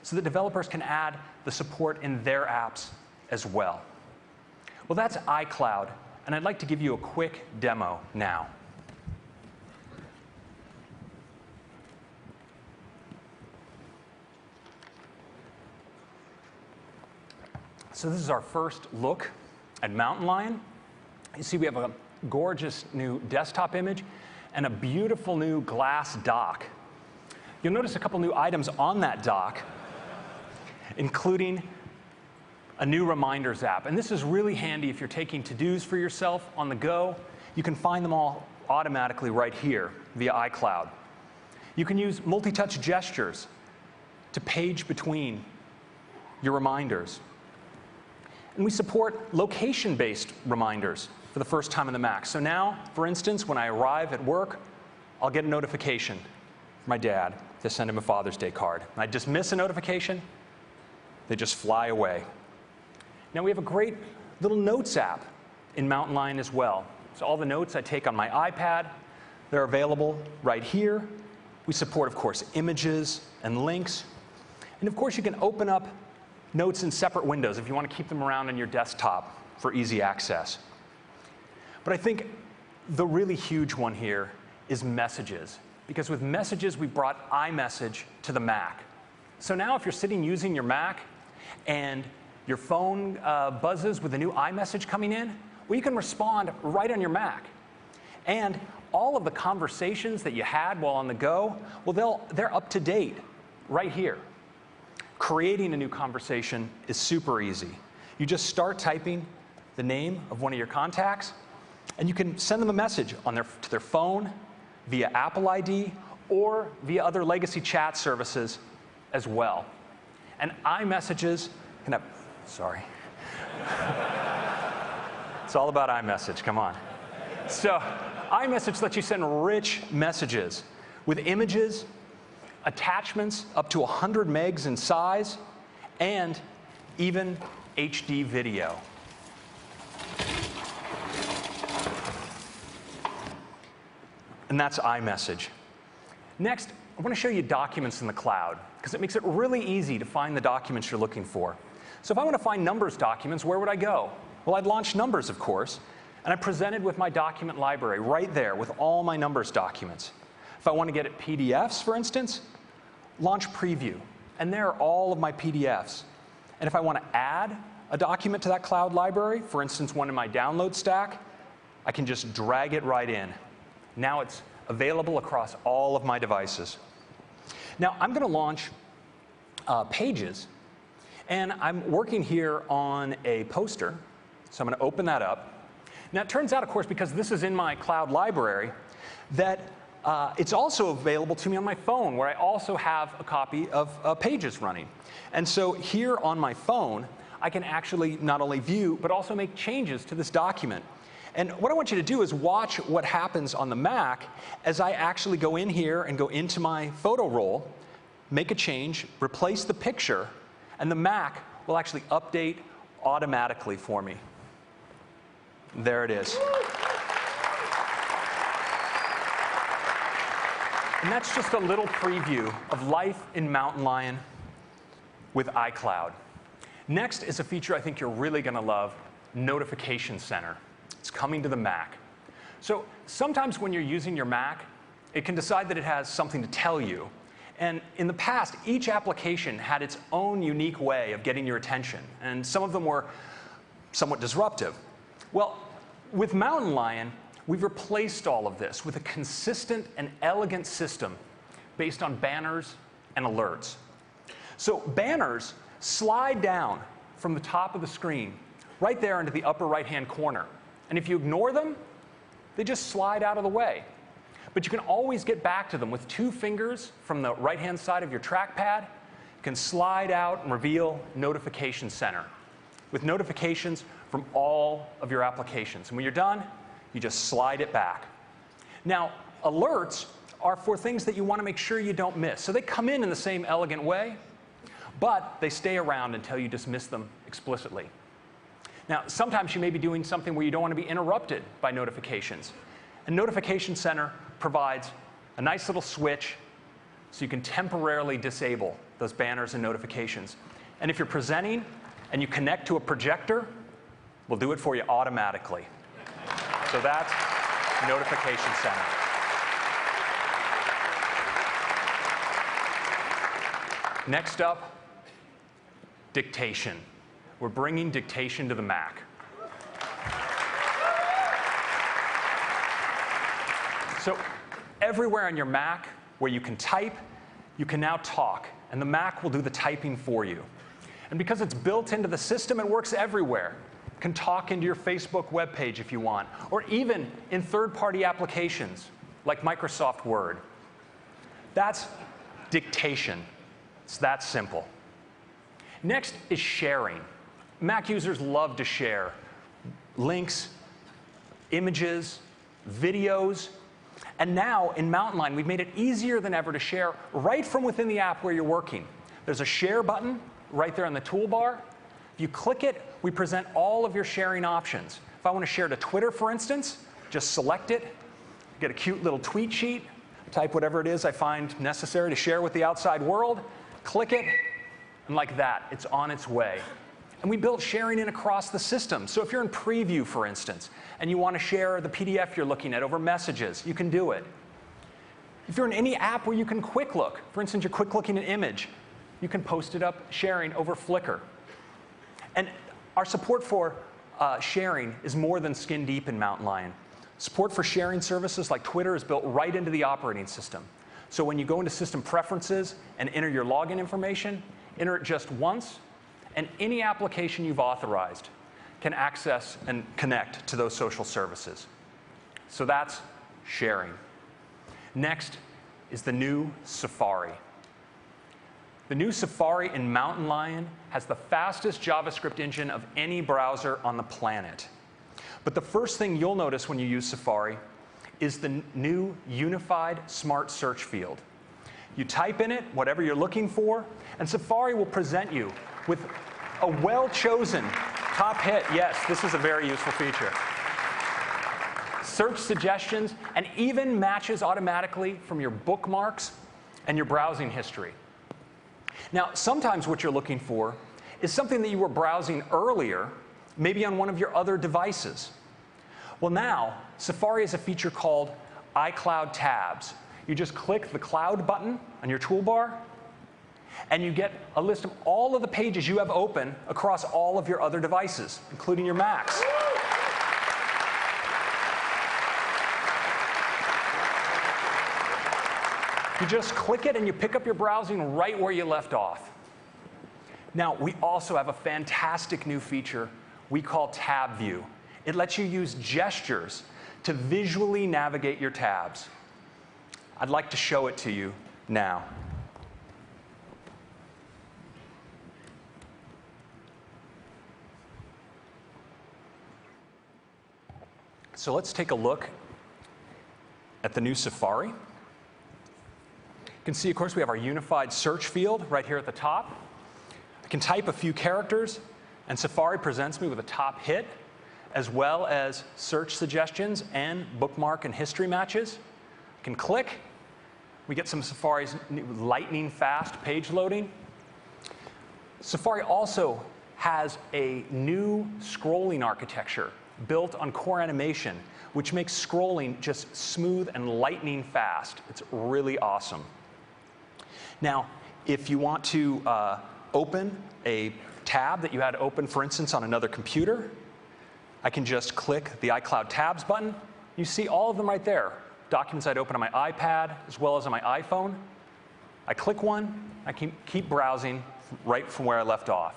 so that developers can add the support in their apps as well. Well, that's iCloud, and I'd like to give you a quick demo now. So this is our first look at Mountain Lion. You see we have a gorgeous new desktop image and a beautiful new glass dock. You'll notice a couple new items on that dock, including a new Reminders app. And this is really handy if you're taking to-dos for yourself on the go. You can find them all automatically right here via iCloud. You can use multi-touch gestures to page between your reminders. And we support location-based reminders for the first time in the Mac. So now, for instance, when I arrive at work, I'll get a notification from my dad to send him a Father's Day card. And I just miss a notification, they just fly away. Now we have a great little Notes app in Mountain Lion as well. So all the notes I take on my iPad, they're available right here. We support, of course, images and links. And of course, you can open up notes in separate windows if you want to keep them around on your desktop for easy access. But I think the really huge one here is Messages, because with Messages, we brought iMessage to the Mac. So now if you're sitting using your Mac and your phone buzzes with a new iMessage coming in, well, you can respond right on your Mac. And all of the conversations that you had while on the go, well, they're up to date right here. Creating a new conversation is super easy. You just start typing the name of one of your contacts, and you can send them a message on to their phone, via Apple ID, or via other legacy chat services as well. And iMessages can have, sorry. It's all about iMessage, come on. So iMessage lets you send rich messages with images, attachments up to 100 megs in size, and even HD video. And that's iMessage. Next, I want to show you Documents in the Cloud, because it makes it really easy to find the documents you're looking for. So if I want to find Numbers documents, where would I go? Well, I'd launch Numbers, of course. And I'm presented with my document library right there with all my numbers documents. If I want to get it PDFs, for instance, launch Preview. And there are all of my PDFs. And if I want to add a document to that cloud library, for instance, one in my download stack, I can just drag it right in. Now it's available across all of my devices. Now I'm going to launch Pages. And I'm working here on a poster. So I'm going to open that up. Now, it turns out, of course, because this is in my cloud library, that it's also available to me on my phone, where I also have a copy of Pages running. And so here on my phone, I can actually not only view, but also make changes to this document. And what I want you to do is watch what happens on the Mac as I actually go in here and go into my photo roll, make a change, replace the picture, and the Mac will actually update automatically for me. There it is. And that's just a little preview of life in Mountain Lion with iCloud. Next is a feature I think you're really going to love, Notification Center. It's coming to the Mac. So sometimes when you're using your Mac, it can decide that it has something to tell you. And in the past, each application had its own unique way of getting your attention. And some of them were somewhat disruptive. Well, with Mountain Lion, we've replaced all of this with a consistent and elegant system based on banners and alerts. So banners slide down from the top of the screen right there into the upper right-hand corner. And if you ignore them, they just slide out of the way. But you can always get back to them with 2 fingers from the right-hand side of your trackpad. You can slide out and reveal Notification Center with notifications from all of your applications. And when you're done, you just slide it back. Now, alerts are for things that you want to make sure you don't miss. So they come in the same elegant way, but they stay around until you dismiss them explicitly. Now, sometimes you may be doing something where you don't want to be interrupted by notifications. And Notification Center provides a nice little switch so you can temporarily disable those banners and notifications. And if you're presenting and you connect to a projector, we'll do it for you automatically. So that's Notification Center. Next up, dictation. We're bringing dictation to the Mac. So everywhere on your Mac where you can type, you can now talk, and the Mac will do the typing for you. And because it's built into the system, it works everywhere. You can talk into your Facebook web page if you want, or even in third-party applications like Microsoft Word. That's dictation. It's that simple. Next is sharing. Mac users love to share links, images, videos. And now in Mountain Lion, we've made it easier than ever to share right from within the app where you're working. There's a share button right there on the toolbar. If you click it, we present all of your sharing options. If I want to share to Twitter, for instance, just select it, get a cute little tweet sheet, type whatever it is I find necessary to share with the outside world, click it, and like that, it's on its way. And we built sharing in across the system. So if you're in Preview, for instance, and you want to share the PDF you're looking at over messages, you can do it. If you're in any app where you can quick look, for instance, you're quick looking an image, you can post it up sharing over Flickr. And our support for sharing is more than skin deep in Mountain Lion. Support for sharing services like Twitter is built right into the operating system. So when you go into System Preferences and enter your login information, enter it just once, and any application you've authorized can access and connect to those social services. So that's sharing. Next is the new Safari. The new Safari in Mountain Lion has the fastest JavaScript engine of any browser on the planet. But the first thing you'll notice when you use Safari is the new unified smart search field. You type in it whatever you're looking for, and Safari will present you with a well-chosen top hit. Yes, this is a very useful feature. Search suggestions, and even matches automatically from your bookmarks and your browsing history. Now, sometimes what you're looking for is something that you were browsing earlier, maybe on one of your other devices. Well, now, Safari has a feature called iCloud Tabs. You just click the Cloud button on your toolbar, and you get a list of all of the pages you have open across all of your other devices, including your Macs. You just click it and you pick up your browsing right where you left off. Now, we also have a fantastic new feature we call Tab View. It lets you use gestures to visually navigate your tabs. I'd like to show it to you now. So let's take a look at the new Safari. You can see, of course, we have our unified search field right here at the top. I can type a few characters, and Safari presents me with a top hit, as well as search suggestions and bookmark and history matches. I can click. We get some Safari's lightning fast page loading. Safari also has a new scrolling architecture built on core animation, which makes scrolling just smooth and lightning fast. It's really awesome. Now, if you want to open a tab that you had open, for instance, on another computer, I can just click the iCloud Tabs button. You see all of them right there. Documents I'd open on my iPad as well as on my iPhone. I click one, I can keep browsing right from where I left off.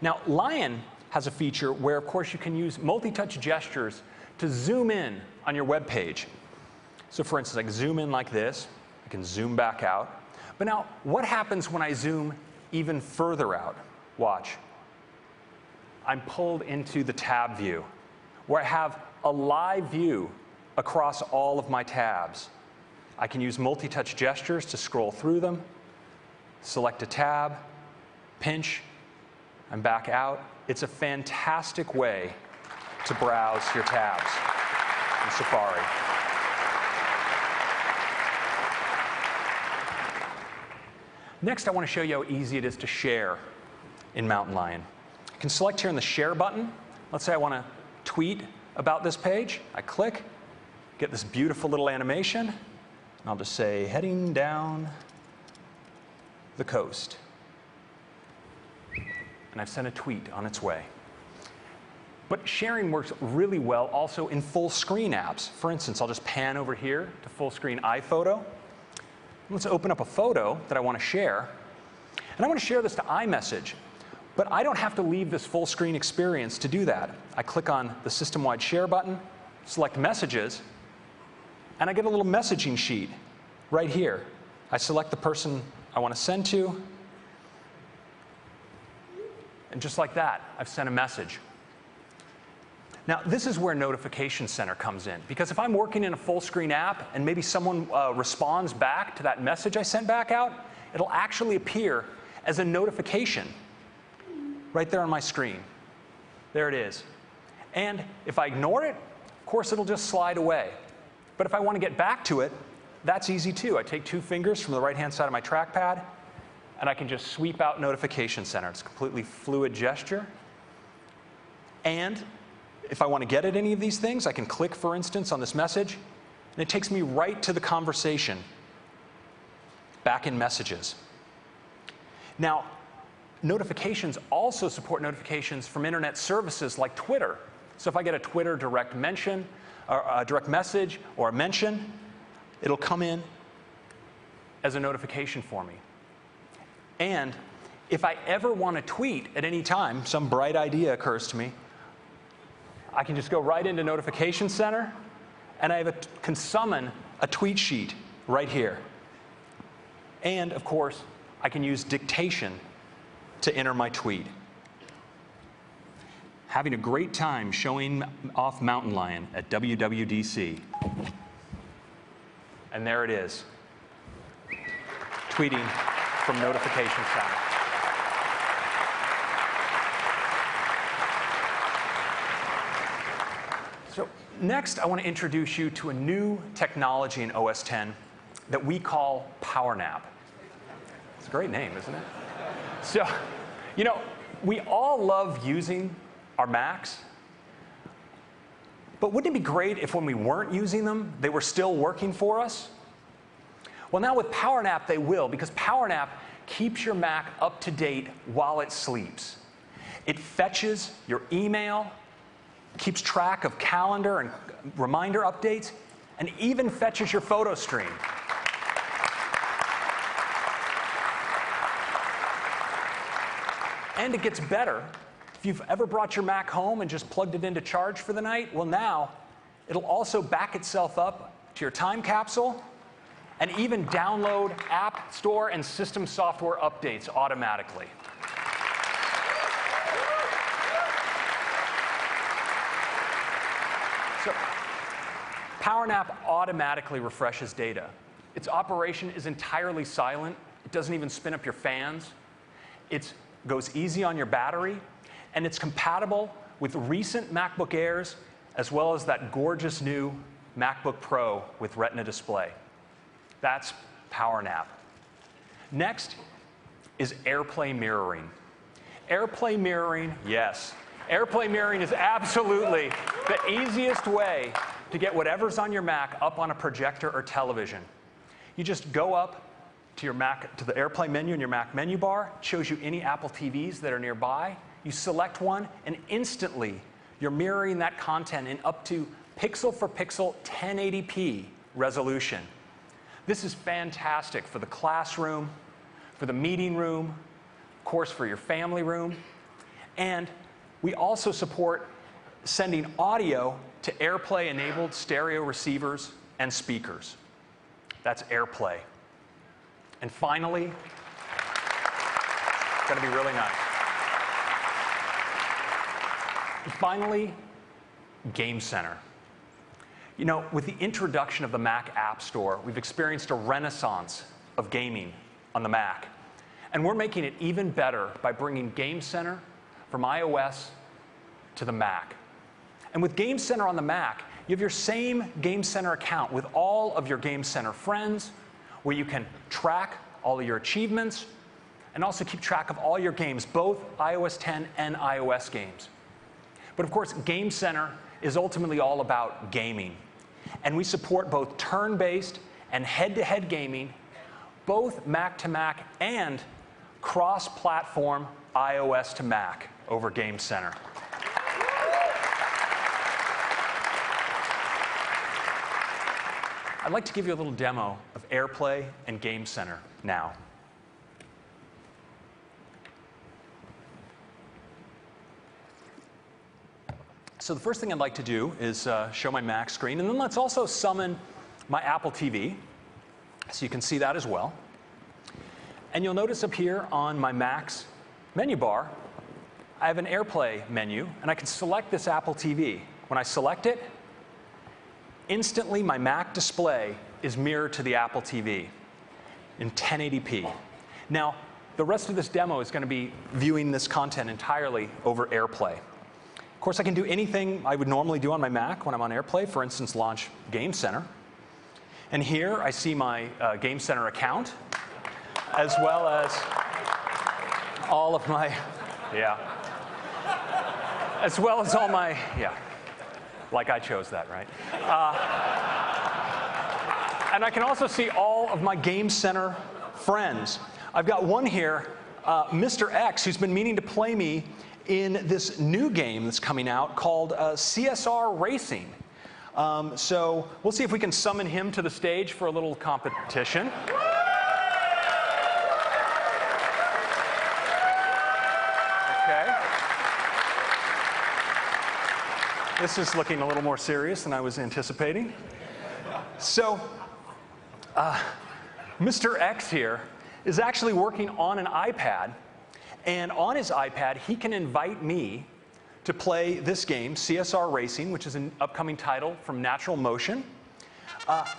Now, Lion has a feature where, of course, you can use multi-touch gestures to zoom in on your web page. So, for instance, I can zoom in like this. I can zoom back out. But now, what happens when I zoom even further out? Watch. I'm pulled into the tab view, where I have a live view across all of my tabs. I can use multi-touch gestures to scroll through them, select a tab, pinch, and back out. It's a fantastic way to browse your tabs in Safari. Next, I want to show you how easy it is to share in Mountain Lion. I can select here in the Share button. Let's say I want to tweet about this page. I click, get this beautiful little animation, and I'll just say, heading down the coast. And I've sent a tweet on its way. But sharing works really well also in full screen apps. For instance, I'll just pan over here to full screen iPhoto. Let's open up a photo that I want to share. And I want to share this to iMessage. But I don't have to leave this full screen experience to do that. I click on the system-wide share button, select messages, and I get a little messaging sheet right here. I select the person I want to send to, and just like that, I've sent a message. Now, this is where Notification Center comes in, because if I'm working in a full screen app and maybe someone responds back to that message I sent back out, it'll actually appear as a notification right there on my screen. There it is. And if I ignore it, of course, it'll just slide away. But if I want to get back to it, that's easy too. I take 2 fingers from the right-hand side of my trackpad, and I can just sweep out Notification Center. It's a completely fluid gesture. And if I want to get at any of these things, I can click, for instance, on this message, and it takes me right to the conversation back in Messages. Now, notifications also support notifications from internet services like Twitter. So if I get a Twitter direct mention, or a direct message, or a mention, it'll come in as a notification for me. And if I ever want to tweet at any time, some bright idea occurs to me, I can just go right into Notification Center, and I can summon a tweet sheet right here. And, of course, I can use dictation to enter my tweet. Having a great time showing off Mountain Lion at WWDC. And there it is, tweeting from Notification Center. So next, I want to introduce you to a new technology in OS X that we call PowerNap. It's a great name, isn't it? So, you know, we all love using our Macs. But wouldn't it be great if when we weren't using them, they were still working for us? Well, now with PowerNap, they will, because PowerNap keeps your Mac up to date while it sleeps. It fetches your email, keeps track of calendar and reminder updates, and even fetches your photo stream. And it gets better. If you've ever brought your Mac home and just plugged it into charge for the night, well, now it'll also back itself up to your time capsule and even download App Store and system software updates automatically. So, PowerNap automatically refreshes data. Its operation is entirely silent. It doesn't even spin up your fans. It goes easy on your battery, and it's compatible with recent MacBook Airs, as well as that gorgeous new MacBook Pro with Retina display. That's PowerNap. Next is AirPlay mirroring. AirPlay mirroring, yes. AirPlay mirroring is absolutely the easiest way to get whatever's on your Mac up on a projector or television. You just go up to your Mac, to the AirPlay menu in your Mac menu bar. It shows you any Apple TVs that are nearby. You select one, and instantly you're mirroring that content in up to pixel for pixel 1080p resolution. This is fantastic for the classroom, for the meeting room, of course for your family room. And we also support sending audio to AirPlay-enabled stereo receivers and speakers. That's AirPlay. And finally, it's going to be really nice. And finally, Game Center. You know, with the introduction of the Mac App Store, we've experienced a renaissance of gaming on the Mac. And we're making it even better by bringing Game Center from iOS to the Mac. And with Game Center on the Mac, you have your same Game Center account with all of your Game Center friends, where you can track all of your achievements and also keep track of all your games, both iOS 10 and iOS games. But of course, Game Center is ultimately all about gaming. And we support both turn-based and head-to-head gaming, both Mac to Mac and cross-platform iOS to Mac over Game Center. I'd like to give you a little demo of AirPlay and Game Center now. So the first thing I'd like to do is show my Mac screen, and then let's also summon my Apple TV, so you can see that as well. And you'll notice up here on my Mac's menu bar, I have an AirPlay menu, and I can select this Apple TV. When I select it, instantly my Mac display is mirrored to the Apple TV in 1080p. Now, the rest of this demo is going to be viewing this content entirely over AirPlay. Of course, I can do anything I would normally do on my Mac when I'm on AirPlay, for instance, launch Game Center. And here I see my Game Center account, as well as all of my, as well as all my, like I chose that, right? And I can also see all of my Game Center friends. I've got one here, Mr. X, who's been meaning to play me in this new game that's coming out called CSR Racing. So we'll see if we can summon him to the stage for a little competition. Okay. This is looking a little more serious than I was anticipating. So, Mr. X here is actually working on an iPad, and on his iPad, he can invite me to play this game, CSR Racing, which is an upcoming title from Natural Motion.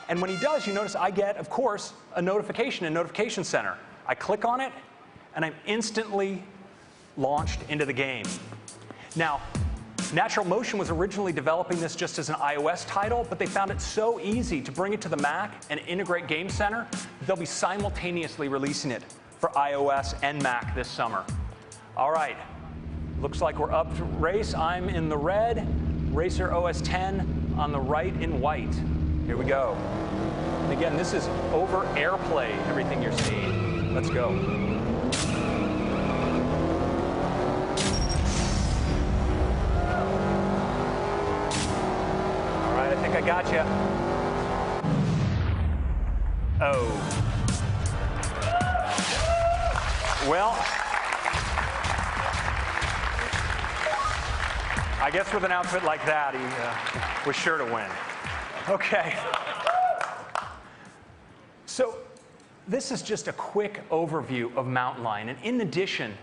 And when he does, you notice I get, of course, a notification in Notification Center. I click on it, and I'm instantly launched into the game. Now, Natural Motion was originally developing this just as an iOS title, but they found it so easy to bring it to the Mac and integrate Game Center, they'll be simultaneously releasing it for iOS and Mac this summer. All right, looks like we're up to race. I'm in the red, Racer OS 10 on the right in white. Here we go. And again, this is over AirPlay, everything you're seeing. Let's go. All right, I think I got you. Oh. Well, I guess with an outfit like that, he was sure to win. Okay. So this is just a quick overview of Mountain Lion. And in addition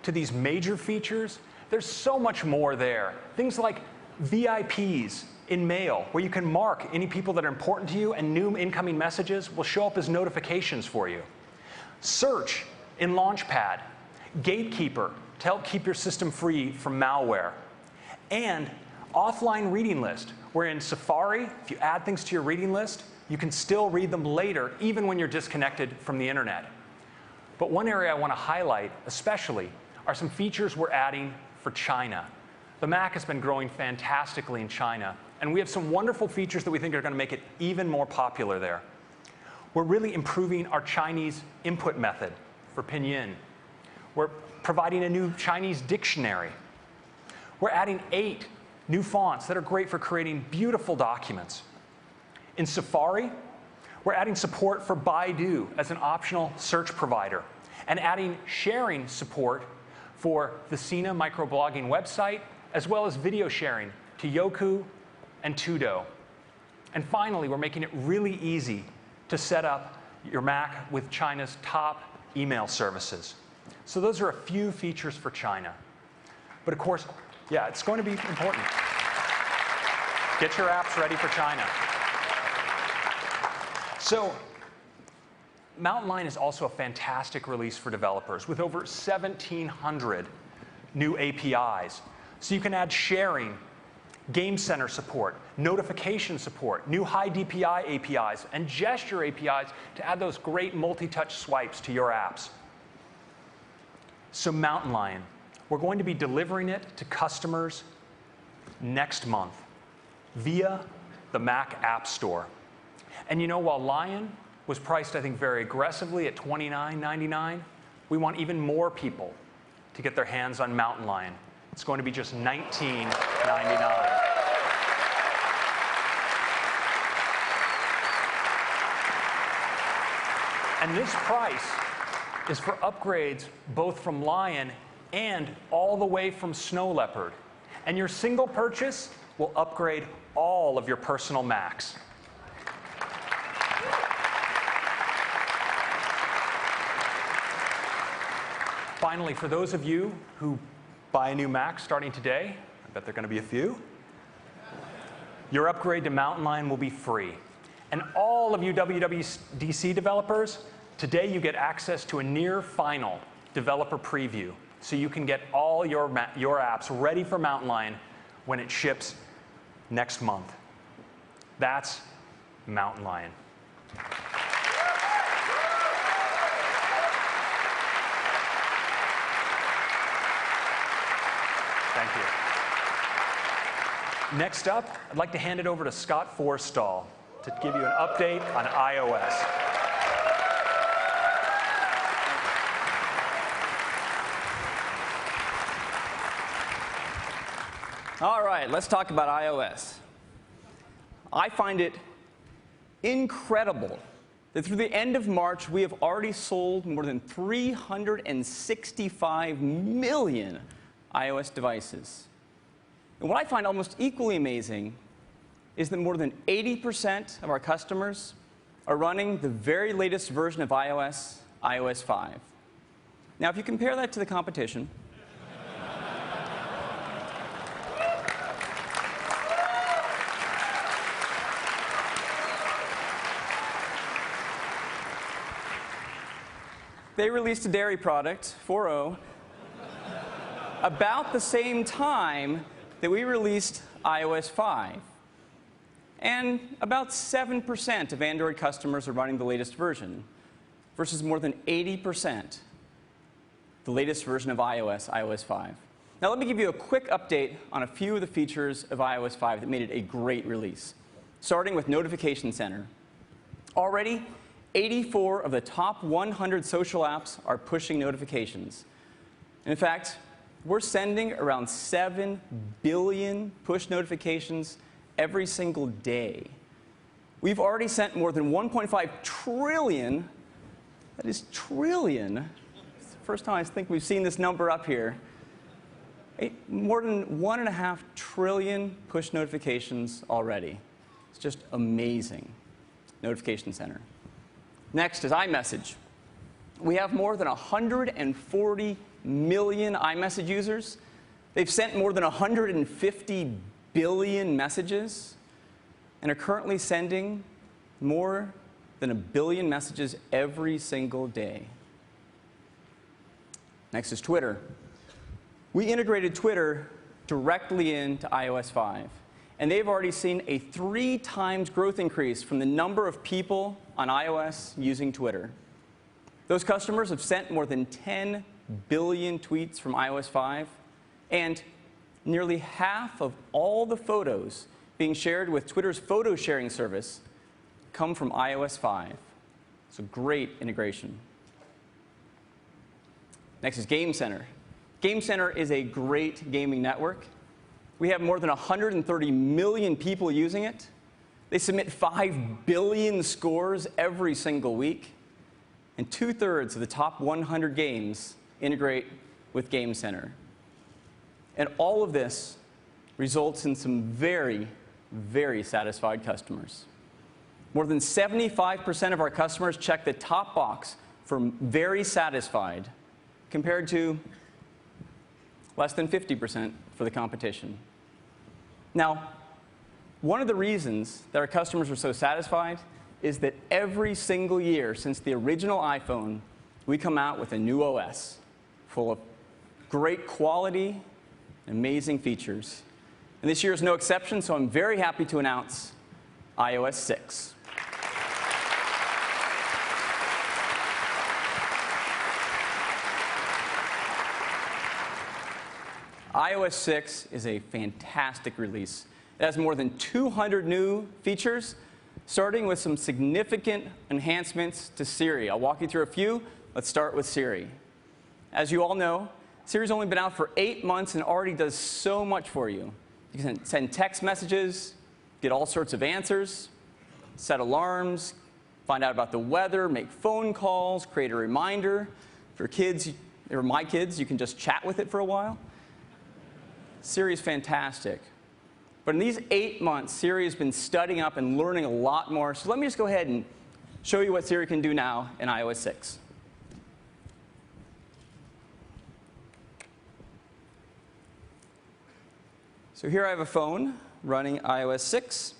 to these major features, there's so much more there. Things like VIPs in Mail, where you can mark any people that are important to you, and new incoming messages will show up as notifications for you. Search in Launchpad. Gatekeeper to help keep your system free from malware. And offline reading list, where in Safari, if you add things to your reading list, you can still read them later, even when you're disconnected from the internet. But one area I want to highlight especially are some features we're adding for China. The Mac has been growing fantastically in China, and we have some wonderful features that we think are going to make it even more popular there. We're really improving our Chinese input method for pinyin. We're providing a new Chinese dictionary. We're adding 8 new fonts that are great for creating beautiful documents. In Safari, we're adding support for Baidu as an optional search provider, and adding sharing support for the Sina microblogging website, as well as video sharing to Youku and Tudo. And finally, we're making it really easy to set up your Mac with China's top email services. So those are a few features for China. But of course, yeah, it's going to be important. Get your apps ready for China. So Mountain Lion is also a fantastic release for developers with over 1,700 new APIs. So you can add sharing, Game Center support, notification support, new high DPI APIs, and gesture APIs to add those great multi-touch swipes to your apps. So Mountain Lion, we're going to be delivering it to customers next month via the Mac App Store. And you know, while Lion was priced, I think, very aggressively at $29.99, we want even more people to get their hands on Mountain Lion. It's going to be just $19.99. And this price is for upgrades both from Lion and all the way from Snow Leopard. And your single purchase will upgrade all of your personal Macs. Finally, for those of you who buy a new Mac starting today, I bet there are going to be a few, your upgrade to Mountain Lion will be free. And all of you WWDC developers, today you get access to a near final developer preview, so you can get all your apps ready for Mountain Lion when it ships next month. That's Mountain Lion. Thank you. Next up, I'd like to hand it over to Scott Forstall to give you an update on iOS. All right, let's talk about iOS. I find it incredible that through the end of March, we have already sold more than 365 million iOS devices. And what I find almost equally amazing is that more than 80% of our customers are running the very latest version of iOS, iOS 5. Now, if you compare that to the competition, they released a dairy product, 4.0, about the same time that we released iOS 5. And about 7% of Android customers are running the latest version, versus more than 80% the latest version of iOS, iOS 5. Now let me give you a quick update on a few of the features of iOS 5 that made it a great release, starting with Notification Center. Already, 84 of the top 100 social apps are pushing notifications. In fact, we're sending around 7 billion push notifications every single day. We've already sent more than 1.5 trillion, that is trillion, it's the first time I think we've seen this number up here, more than 1.5 trillion push notifications already. It's just amazing. Notification Center. Next is iMessage. We have more than 140 million iMessage users. They've sent more than 150 billion messages and are currently sending more than 1 billion messages every single day. Next is Twitter. We integrated Twitter directly into iOS 5, and they've already seen a 3 times growth increase from the number of people on iOS using Twitter. Those customers have sent more than 10 billion tweets from iOS 5, and nearly half of all the photos being shared with Twitter's photo sharing service come from iOS 5. It's a great integration. Next is Game Center. Game Center is a great gaming network. We have more than 130 million people using it. They submit 5 billion scores every single week. And 2/3 of the top 100 games integrate with Game Center. And all of this results in some very, very satisfied customers. More than 75% of our customers check the top box for very satisfied, compared to less than 50% for the competition. Now, one of the reasons that our customers are so satisfied is that every single year since the original iPhone, we come out with a new OS full of great quality and amazing features. And this year is no exception, so I'm very happy to announce iOS 6. iOS 6 is a fantastic release. It has more than 200 new features, starting with some significant enhancements to Siri. I'll walk you through a few. Let's start with Siri. As you all know, Siri's only been out for 8 months and already does so much for you. You can send text messages, get all sorts of answers, set alarms, find out about the weather, make phone calls, create a reminder. For kids, or my kids, you can just chat with it for a while. Siri is fantastic. But in these 8 months, Siri has been studying up and learning a lot more. So let me just go ahead and show you what Siri can do now in iOS 6. So here I have a phone running iOS 6.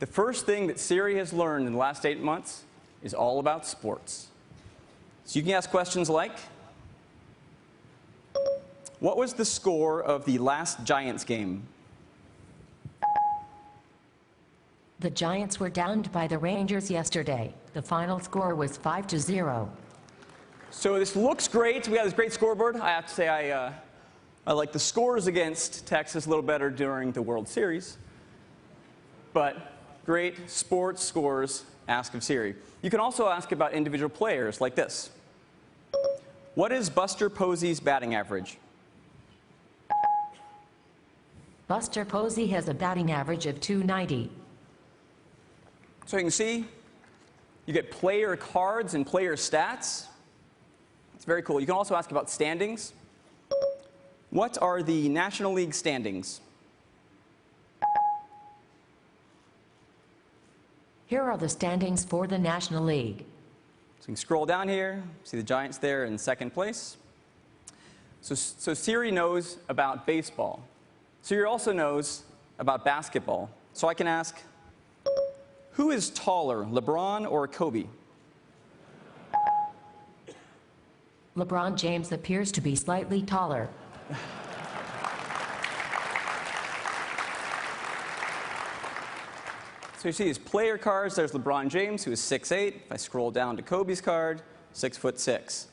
The first thing that Siri has learned in the last 8 months is all about sports. So you can ask questions like, what was the score of the last Giants game? The Giants were downed by the Rangers yesterday. The final score was 5-0. So this looks great. We have this great scoreboard. I have to say I like the scores against Texas a little better during the World Series. But great sports scores, ask of Siri. You can also ask about individual players like this. What is Buster Posey's batting average? Buster Posey has a batting average of .290. So you can see, you get player cards and player stats. It's very cool. You can also ask about standings. What are the National League standings? Here are the standings for the National League. So you can scroll down here, see the Giants there in second place. So Siri knows about baseball. Siri also knows about basketball. So I can ask, who is taller, LeBron or Kobe? LeBron James appears to be slightly taller. So you see these player cards. There's LeBron James, who is 6'8". If I scroll down to Kobe's card, 6'6".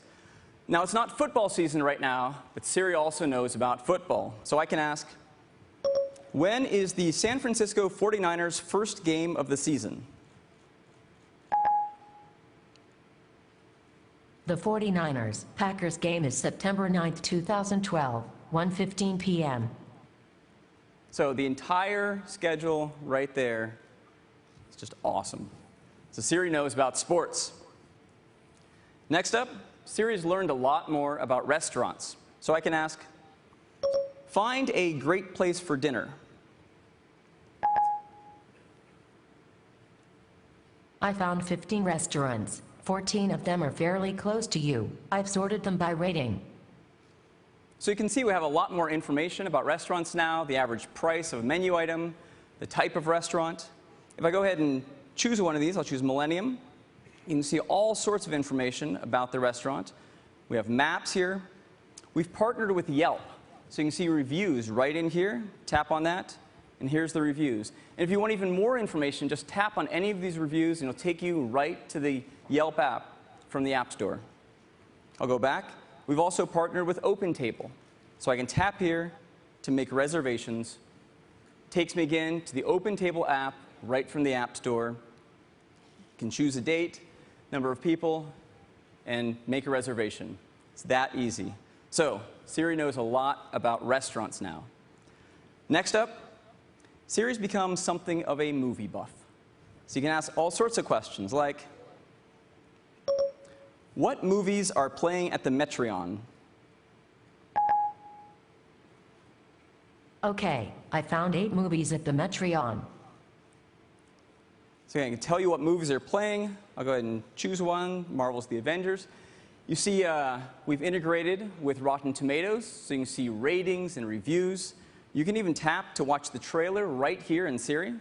Now, it's not football season right now, but Siri also knows about football. So I can ask, when is the San Francisco 49ers' first game of the season? The 49ers Packers game is September 9th, 2012, 1:15 p.m. So the entire schedule right there is just awesome. So Siri knows about sports. Next up, Siri's learned a lot more about restaurants. So I can ask, find a great place for dinner. I found 15 restaurants. 14 of them are fairly close to you. I've sorted them by rating. So you can see we have a lot more information about restaurants now, the average price of a menu item, the type of restaurant. If I go ahead and choose one of these, I'll choose Millennium. You can see all sorts of information about the restaurant. We have maps here. We've partnered with Yelp, so you can see reviews right in here. Tap on that, and here's the reviews. And if you want even more information, just tap on any of these reviews, and it'll take you right to the Yelp app from the App Store. I'll go back. We've also partnered with OpenTable, so I can tap here to make reservations. Takes me again to the OpenTable app right from the App Store. You can choose a date, number of people, and make a reservation. It's that easy. So Siri knows a lot about restaurants now. Next up, Siri's become something of a movie buff. So you can ask all sorts of questions like, what movies are playing at the Metreon? Okay, I found 8 movies at the Metreon. So I can tell you what movies are playing. I'll go ahead and choose one, Marvel's The Avengers. You see we've integrated with Rotten Tomatoes, so you can see ratings and reviews. You can even tap to watch the trailer right here in Siri.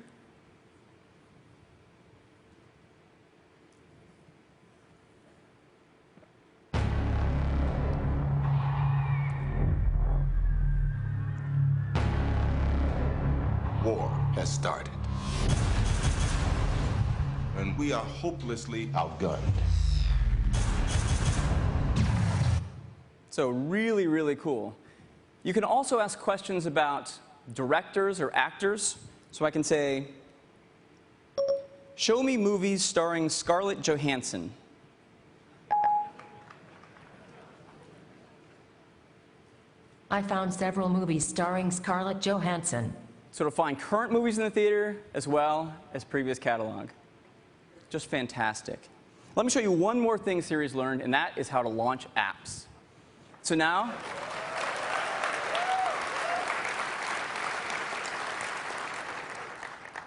War has started. And we are hopelessly outgunned. So really, really cool. You can also ask questions about directors or actors. So I can say, show me movies starring Scarlett Johansson. I found several movies starring Scarlett Johansson. So it'll find current movies in the theater as well as previous catalog. Just fantastic. Let me show you one more thing Siri's learned, and that is how to launch apps. So now,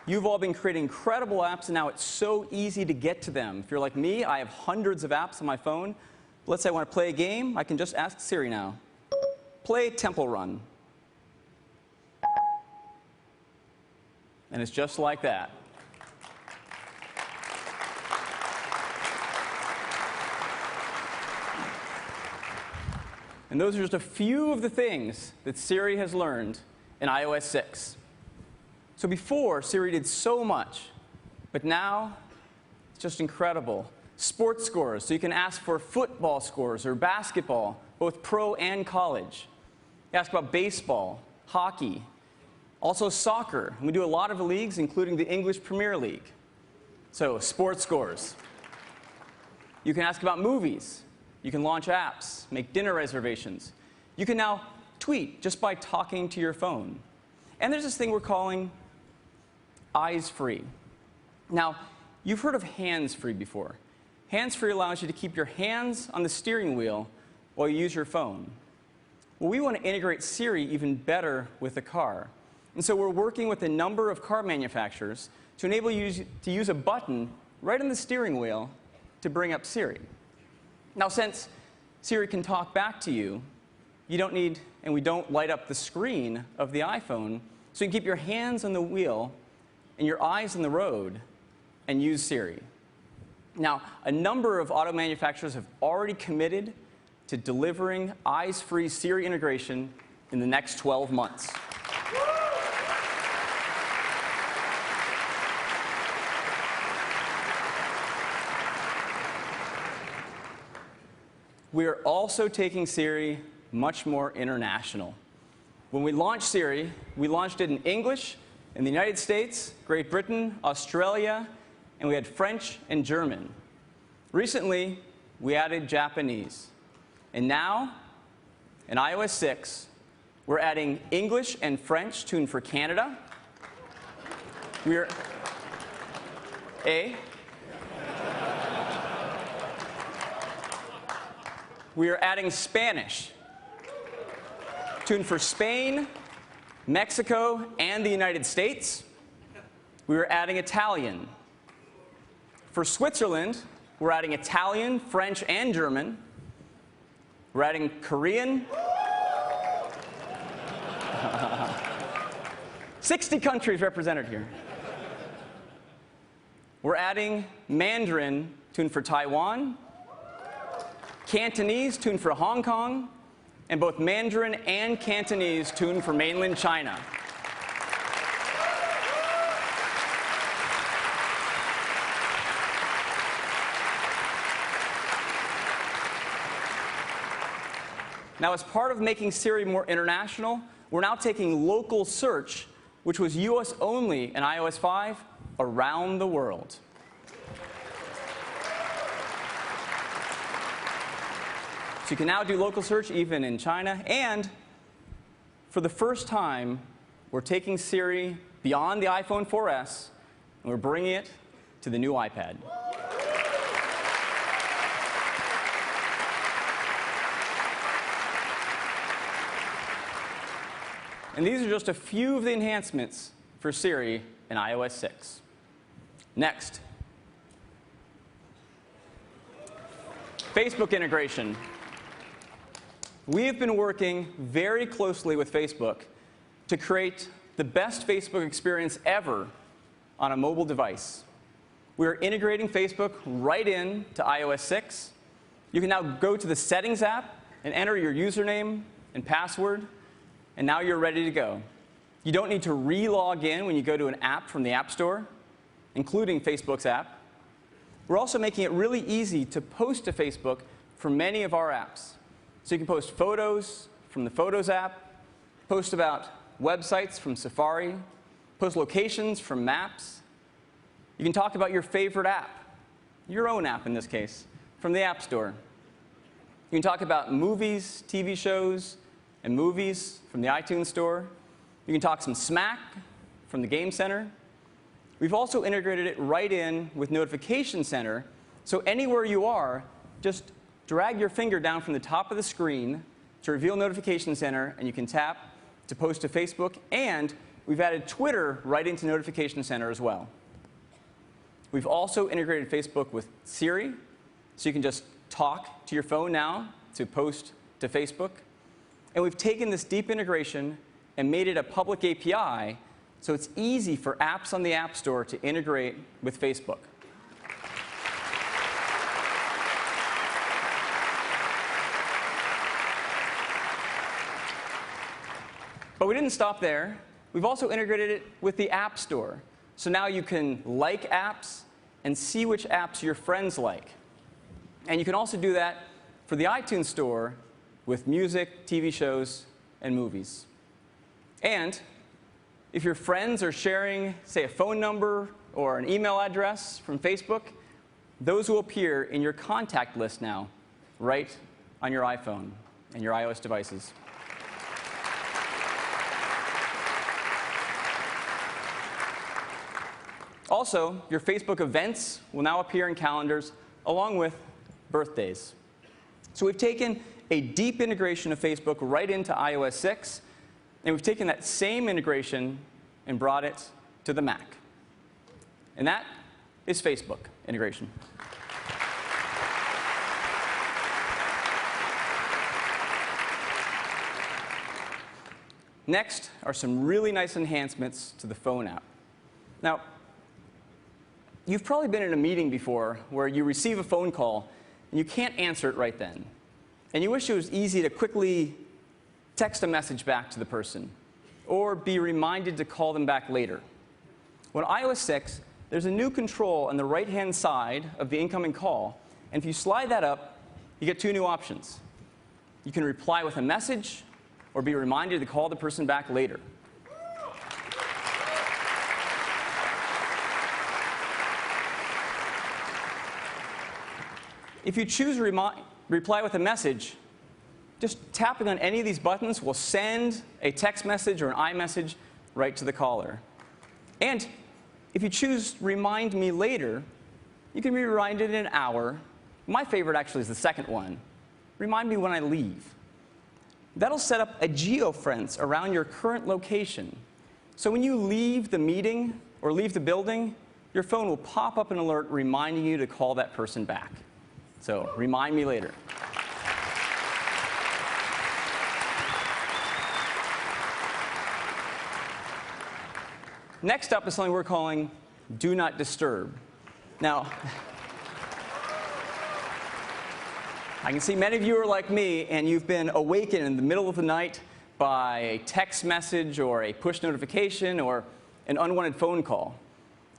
you've all been creating incredible apps, and now it's so easy to get to them. If you're like me, I have hundreds of apps on my phone. Let's say I want to play a game. I can just ask Siri now, play Temple Run. And it's just like that. And those are just a few of the things that Siri has learned in iOS 6. So before, Siri did so much, but now it's just incredible. Sports scores, so you can ask for football scores or basketball, both pro and college. You ask about baseball, hockey, also soccer. We do a lot of leagues, including the English Premier League. So sports scores. You can ask about movies. You can launch apps, make dinner reservations. You can now tweet just by talking to your phone. And there's this thing we're calling eyes-free. Now, you've heard of hands-free before. Hands-free allows you to keep your hands on the steering wheel while you use your phone. Well, we want to integrate Siri even better with the car. And so we're working with a number of car manufacturers to enable you to use a button right on the steering wheel to bring up Siri. Now, since Siri can talk back to you, you don't need, and we don't light up the screen of the iPhone, so you can keep your hands on the wheel and your eyes on the road and use Siri. Now, a number of auto manufacturers have already committed to delivering eyes-free Siri integration in the next 12 months. we are also taking Siri much more international. When we launched Siri, we launched it in English in the United States, Great Britain, Australia, and we had French and German. Recently, we added Japanese. And now, in iOS 6, we're adding English and French tuned for Canada. We are adding Spanish, tuned for Spain, Mexico, and the United States. We are adding Italian. For Switzerland, we're adding Italian, French, and German. We're adding Korean. 60 countries represented here. We're adding Mandarin, tuned for Taiwan, Cantonese, tuned for Hong Kong, and both Mandarin and Cantonese tuned for mainland China. Now, as part of making Siri more international, we're now taking local search, which was US only in iOS 5, around the world. So you can now do local search even in China. And for the first time, we're taking Siri beyond the iPhone 4S, and we're bringing it to the new iPad. And these are just a few of the enhancements for Siri in iOS 6. Next, Facebook integration. We have been working very closely with Facebook to create the best Facebook experience ever on a mobile device. We are integrating Facebook right into iOS 6. You can now go to the Settings app and enter your username and password, and now you're ready to go. You don't need to re-log in when you go to an app from the App Store, including Facebook's app. We're also making it really easy to post to Facebook for many of our apps. So you can post photos from the Photos app, post about websites from Safari, post locations from Maps. You can talk about your favorite app, your own app in this case, from the App Store. You can talk about movies, TV shows, and movies from the iTunes Store. You can talk some smack from the Game Center. We've also integrated it right in with Notification Center, so anywhere you are, just drag your finger down from the top of the screen to reveal Notification Center, and you can tap to post to Facebook. And we've added Twitter right into Notification Center as well. We've also integrated Facebook with Siri, so you can just talk to your phone now to post to Facebook. And we've taken this deep integration and made it a public API, so it's easy for apps on the App Store to integrate with Facebook. But we didn't stop there. We've also integrated it with the App Store. So now you can like apps and see which apps your friends like. And you can also do that for the iTunes Store with music, TV shows, and movies. And if your friends are sharing, say, a phone number or an email address from Facebook, those will appear in your contact list now, right on your iPhone and your iOS devices. Also, your Facebook events will now appear in calendars along with birthdays. So we've taken a deep integration of Facebook right into iOS 6, and we've taken that same integration and brought it to the Mac. And that is Facebook integration. Next are some really nice enhancements to the phone app. Now, you've probably been in a meeting before where you receive a phone call and you can't answer it right then. And you wish it was easy to quickly text a message back to the person or be reminded to call them back later. Well, in iOS 6, there's a new control on the right-hand side of the incoming call. And if you slide that up, you get two new options. You can reply with a message or be reminded to call the person back later. If you choose reply with a message, just tapping on any of these buttons will send a text message or an iMessage right to the caller. And if you choose remind me later, you can be reminded in an hour. My favorite actually is the second one. Remind me when I leave. That'll set up a geofence around your current location. So when you leave the meeting or leave the building, your phone will pop up an alert reminding you to call that person back. So remind me later. Next up is something we're calling Do Not Disturb. Now, I can see many of you are like me, and you've been awakened in the middle of the night by a text message or a push notification or an unwanted phone call.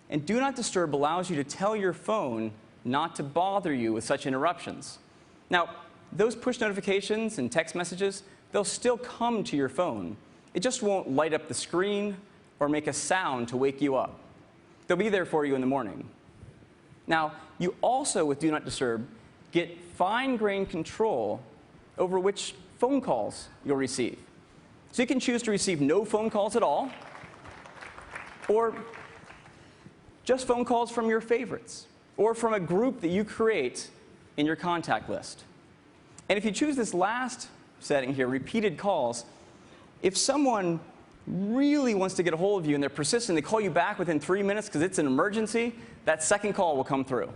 And Do Not Disturb allows you to tell your phone not to bother you with such interruptions. Now, those push notifications and text messages, they'll still come to your phone. It just won't light up the screen or make a sound to wake you up. They'll be there for you in the morning. Now, you also, with Do Not Disturb, get fine-grained control over which phone calls you'll receive. So you can choose to receive no phone calls at all, or just phone calls from your favorites, or from a group that you create in your contact list. And if you choose this last setting here, repeated calls, if someone really wants to get a hold of you and they're persistent, they call you back within 3 minutes because it's an emergency, that second call will come through.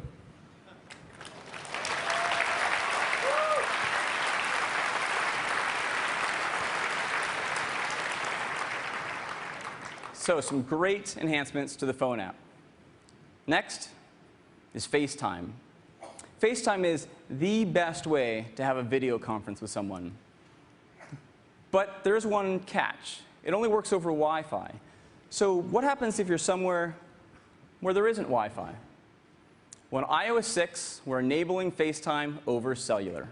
So some great enhancements to the phone app. Next is FaceTime. FaceTime is the best way to have a video conference with someone. But there's one catch. It only works over Wi-Fi. So what happens if you're somewhere where there isn't Wi-Fi? Well, in iOS 6, we're enabling FaceTime over cellular.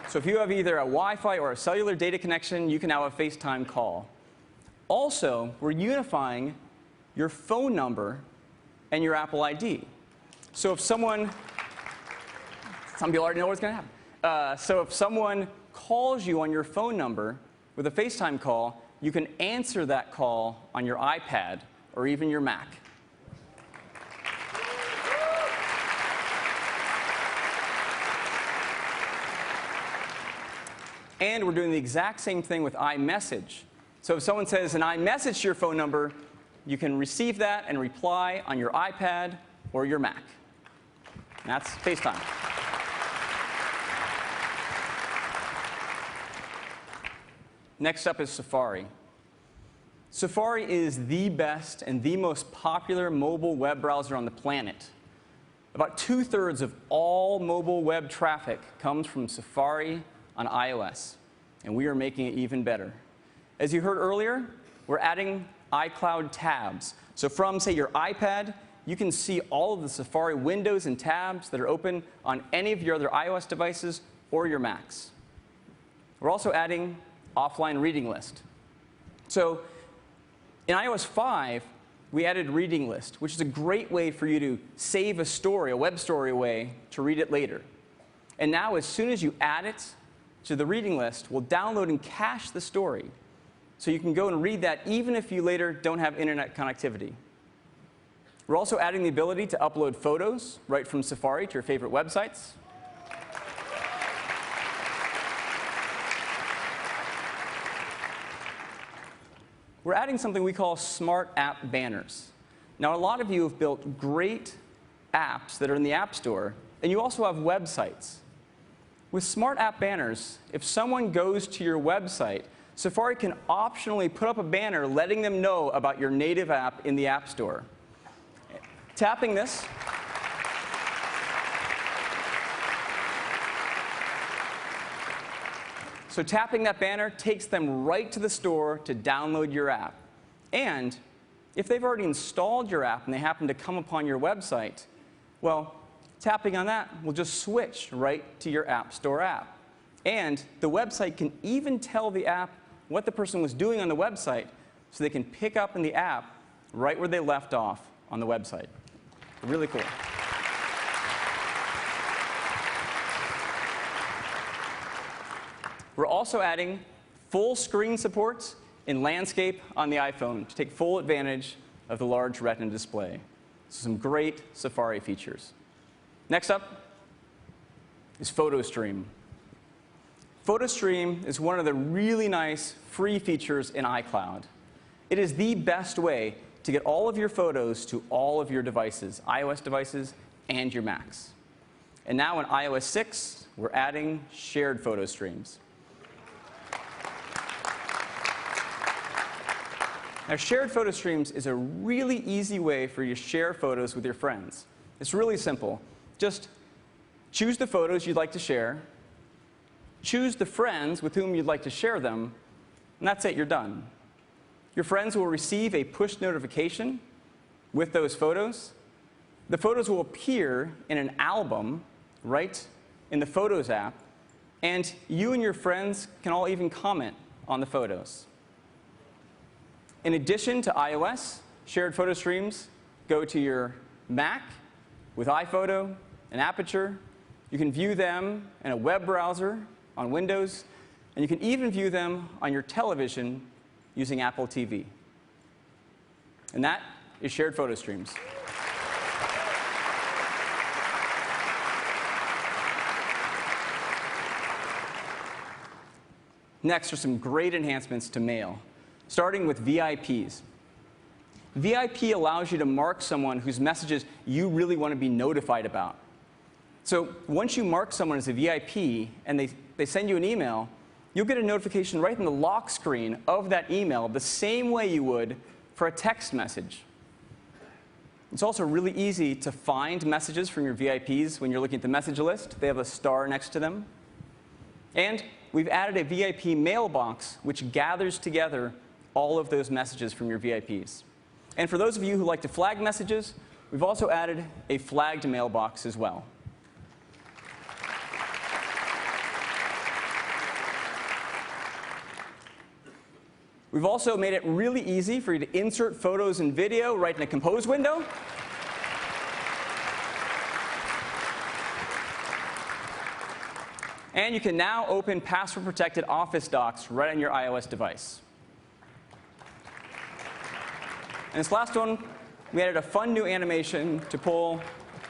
So if you have either a Wi-Fi or a cellular data connection, you can now have a FaceTime call. Also, we're unifying your phone number and your Apple ID. So if some people already know what's going to happen. So if someone calls you on your phone number with a FaceTime call, you can answer that call on your iPad or even your Mac. And we're doing the exact same thing with iMessage. So if someone says an iMessage to your phone number, you can receive that and reply on your iPad or your Mac. And that's FaceTime. Next up is Safari. Safari is the best and the most popular mobile web browser on the planet. About 2/3 of all mobile web traffic comes from Safari on iOS, and we are making it even better. As you heard earlier, we're adding iCloud tabs. So from, say, your iPad, you can see all of the Safari windows and tabs that are open on any of your other iOS devices or your Macs. We're also adding offline reading list. So in iOS 5, we added reading list, which is a great way for you to save a story, a web story away, to read it later. And now, as soon as you add it to the reading list, we'll download and cache the story. So you can go and read that even if you later don't have internet connectivity. We're also adding the ability to upload photos right from Safari to your favorite websites. We're adding something we call Smart App Banners. Now, a lot of you have built great apps that are in the App Store, and you also have websites. With Smart App Banners, if someone goes to your website, Safari can optionally put up a banner letting them know about your native app in the App Store. Tapping this, so tapping that banner takes them right to the store to download your app. And if they've already installed your app and they happen to come upon your website, well, tapping on that will just switch right to your App Store app. And the website can even tell the app what the person was doing on the website, so they can pick up in the app right where they left off on the website. Really cool. We're also adding full screen supports in landscape on the iPhone to take full advantage of the large Retina display. So some great Safari features. Next up is PhotoStream. PhotoStream is one of the really nice free features in iCloud. It is the best way to get all of your photos to all of your devices, iOS devices and your Macs. And now in iOS 6, we're adding shared photo streams. Now, shared photo streams is a really easy way for you to share photos with your friends. It's really simple. Just choose the photos you'd like to share, choose the friends with whom you'd like to share them, and that's it, you're done. Your friends will receive a push notification with those photos. The photos will appear in an album right in the Photos app, and you and your friends can all even comment on the photos. In addition to iOS, shared photo streams go to your Mac with iPhoto and Aperture. You can view them in a web browser on Windows, and you can even view them on your television using Apple TV. And that is shared photo streams. Next are some great enhancements to Mail, starting with VIPs. VIP allows you to mark someone whose messages you really want to be notified about. So once you mark someone as a VIP and they send you an email, you'll get a notification right in the lock screen of that email the same way you would for a text message. It's also really easy to find messages from your VIPs when you're looking at the message list. They have a star next to them. And we've added a VIP mailbox which gathers together all of those messages from your VIPs. And for those of you who like to flag messages, we've also added a flagged mailbox as well. We've also made it really easy for you to insert photos and video right in a Compose window. And you can now open password-protected Office docs right on your iOS device. And this last one, we added a fun new animation to pull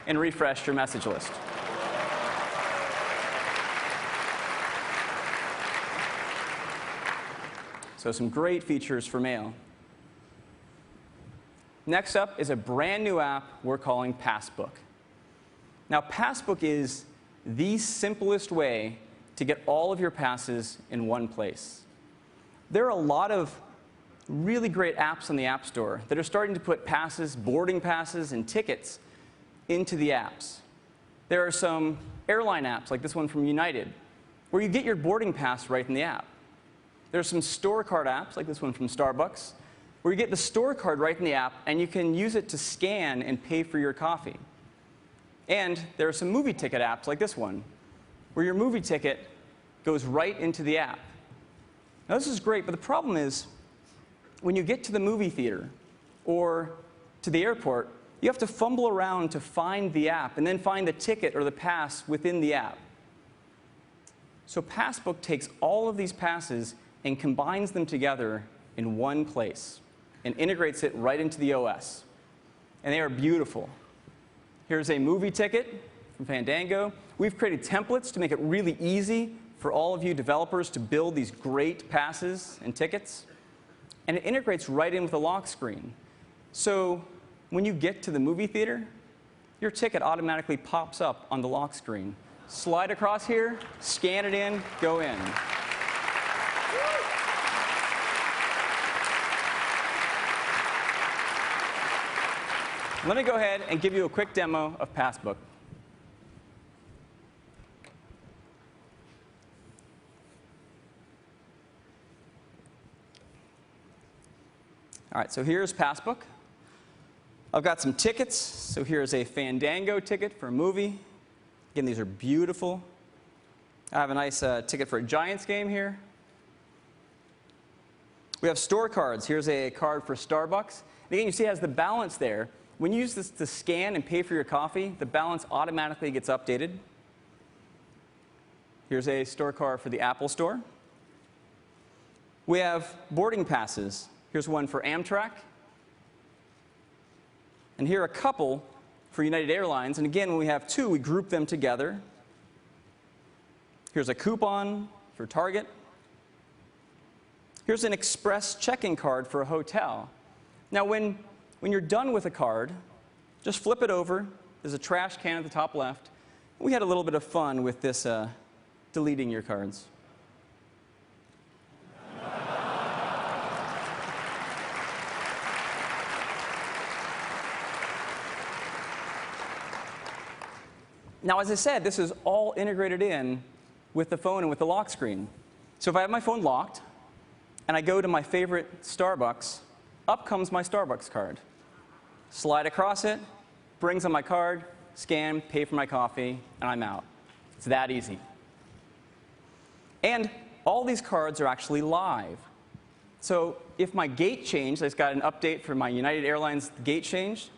and refresh your message list. So some great features for Mail. Next up is a brand new app we're calling Passbook. Now, Passbook is the simplest way to get all of your passes in one place. There are a lot of really great apps on the App Store that are starting to put passes, boarding passes, and tickets into the apps. There are some airline apps, like this one from United, where you get your boarding pass right in the app. There are some store card apps, like this one from Starbucks, where you get the store card right in the app, and you can use it to scan and pay for your coffee. And there are some movie ticket apps, like this one, where your movie ticket goes right into the app. Now, this is great, but the problem is, when you get to the movie theater or to the airport, you have to fumble around to find the app and then find the ticket or the pass within the app. So Passbook takes all of these passes and combines them together in one place and integrates it right into the OS. And they are beautiful. Here's a movie ticket from Fandango. We've created templates to make it really easy for all of you developers to build these great passes and tickets. And it integrates right in with the lock screen. So when you get to the movie theater, your ticket automatically pops up on the lock screen. Slide across here, scan it in, go in. Let me go ahead and give you a quick demo of Passbook. All right, so here's Passbook. I've got some tickets. So here's a Fandango ticket for a movie. Again, these are beautiful. I have a nice ticket for a Giants game here. We have store cards. Here's a card for Starbucks. And again, you see it has the balance there. When you use this to scan and pay for your coffee, the balance automatically gets updated. Here's a store card for the Apple Store. We have boarding passes. Here's one for Amtrak. And here are a couple for United Airlines. And again, when we have two, we group them together. Here's a coupon for Target. Here's an express check-in card for a hotel. Now, when you're done with a card, just flip it over. There's a trash can at the top left. We had a little bit of fun with this deleting your cards. Now, as I said, this is all integrated in with the phone and with the lock screen. So if I have my phone locked and I go to my favorite Starbucks, up comes my Starbucks card. Slide across it, brings on my card, scan, pay for my coffee, and I'm out. It's that easy. And all these cards are actually live. So if my gate changed, I just got an update for my United Airlines gate change,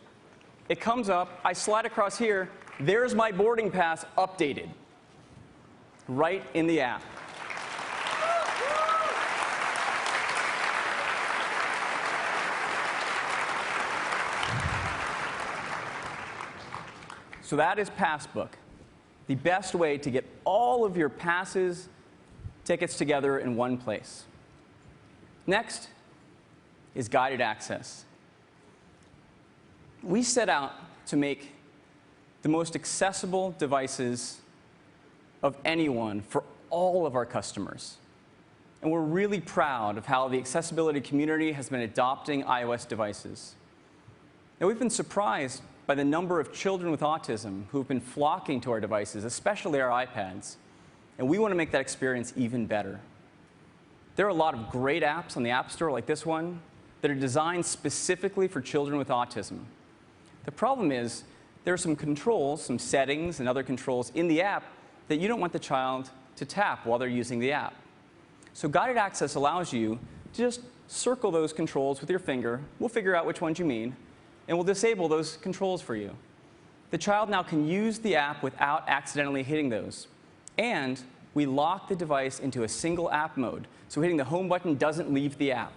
it comes up, I slide across here, there's my boarding pass updated, right in the app. So that is Passbook, the best way to get all of your passes, tickets together in one place. Next is guided access. We set out to make the most accessible devices of anyone for all of our customers. And we're really proud of how the accessibility community has been adopting iOS devices. Now, we've been surprised by the number of children with autism who've been flocking to our devices, especially our iPads. And we want to make that experience even better. There are a lot of great apps on the App Store, like this one, that are designed specifically for children with autism. The problem is, there are some controls, some settings and other controls in the app that you don't want the child to tap while they're using the app. So guided access allows you to just circle those controls with your finger. We'll figure out which ones you mean, and we'll disable those controls for you. The child now can use the app without accidentally hitting those. And we lock the device into a single app mode, so hitting the home button doesn't leave the app.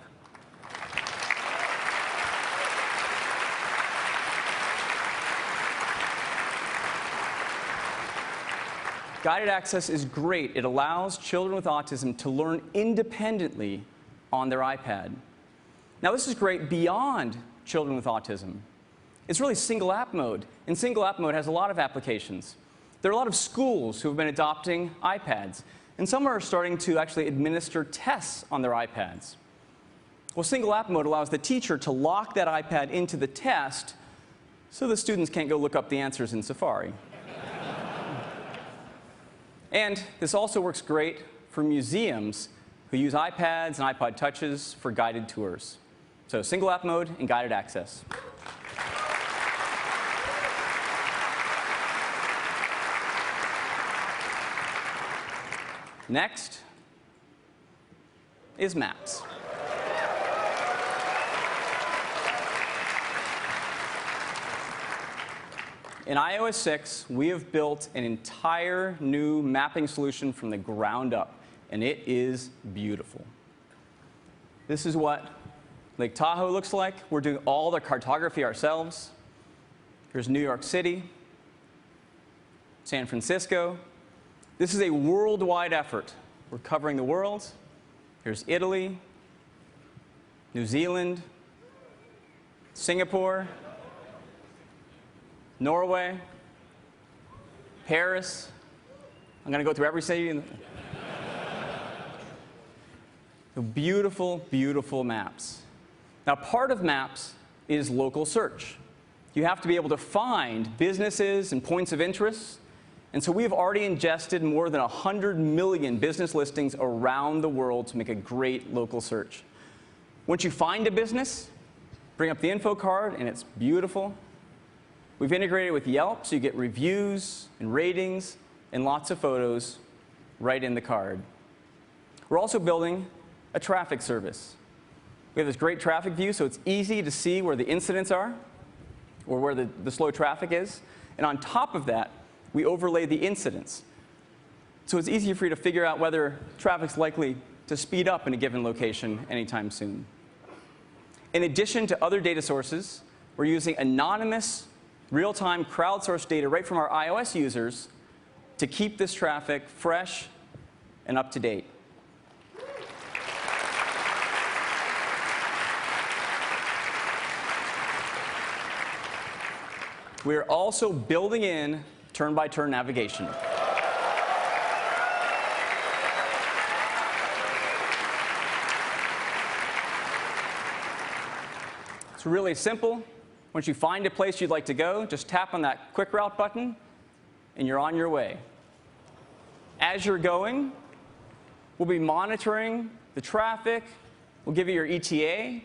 Guided access is great. It allows children with autism to learn independently on their iPad. Now, this is great beyond children with autism. It's really single app mode, and single app mode has a lot of applications. There are a lot of schools who have been adopting iPads, and some are starting to actually administer tests on their iPads. Well, single app mode allows the teacher to lock that iPad into the test so the students can't go look up the answers in Safari. And this also works great for museums who use iPads and iPod Touches for guided tours. So single app mode and guided access. Next is Maps. In iOS 6, we have built an entire new mapping solution from the ground up, and it is beautiful. This is what Lake Tahoe looks like. We're doing all the cartography ourselves. Here's New York City, San Francisco. This is a worldwide effort. We're covering the world. Here's Italy, New Zealand, Singapore, Norway, Paris. I'm going to go through every city. The beautiful, beautiful maps. Now, part of maps is local search. You have to be able to find businesses and points of interest. And so we've already ingested more than 100 million business listings around the world to make a great local search. Once you find a business, Bring up the info card, and it's beautiful. We've integrated with Yelp, so you get reviews and ratings and lots of photos right in the card. We're also building a traffic service. We have this great traffic view, so it's easy to see where the incidents are or where the slow traffic is. And on top of that, we overlay the incidents. So it's easier for you to figure out whether traffic's likely to speed up in a given location anytime soon. In addition to other data sources, we're using anonymous, real-time crowdsourced data right from our iOS users to keep this traffic fresh and up to date. We're also building in turn-by-turn navigation. It's really simple. Once you find a place you'd like to go, just tap on that quick route button, and you're on your way. As you're going, we'll be monitoring the traffic. We'll give you your ETA.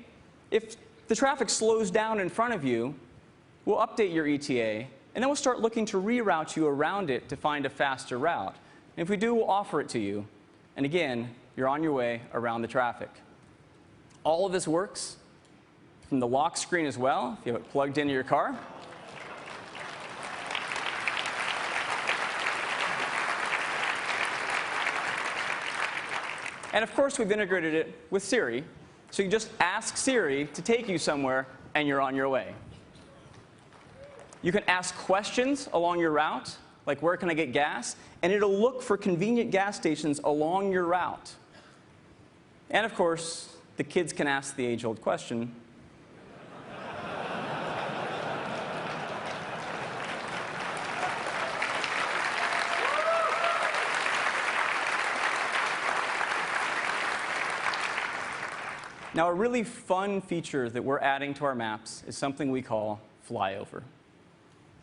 If the traffic slows down in front of you, we'll update your ETA, and then we'll start looking to reroute you around it to find a faster route. And if we do, we'll offer it to you. And again, you're on your way around the traffic. All of this works from the lock screen as well, if you have it plugged into your car. And of course, we've integrated it with Siri, so you can just ask Siri to take you somewhere, and you're on your way. You can ask questions along your route, like where can I get gas? And it'll look for convenient gas stations along your route. And of course, the kids can ask the age-old question, now, a really fun feature that we're adding to our maps is something we call flyover.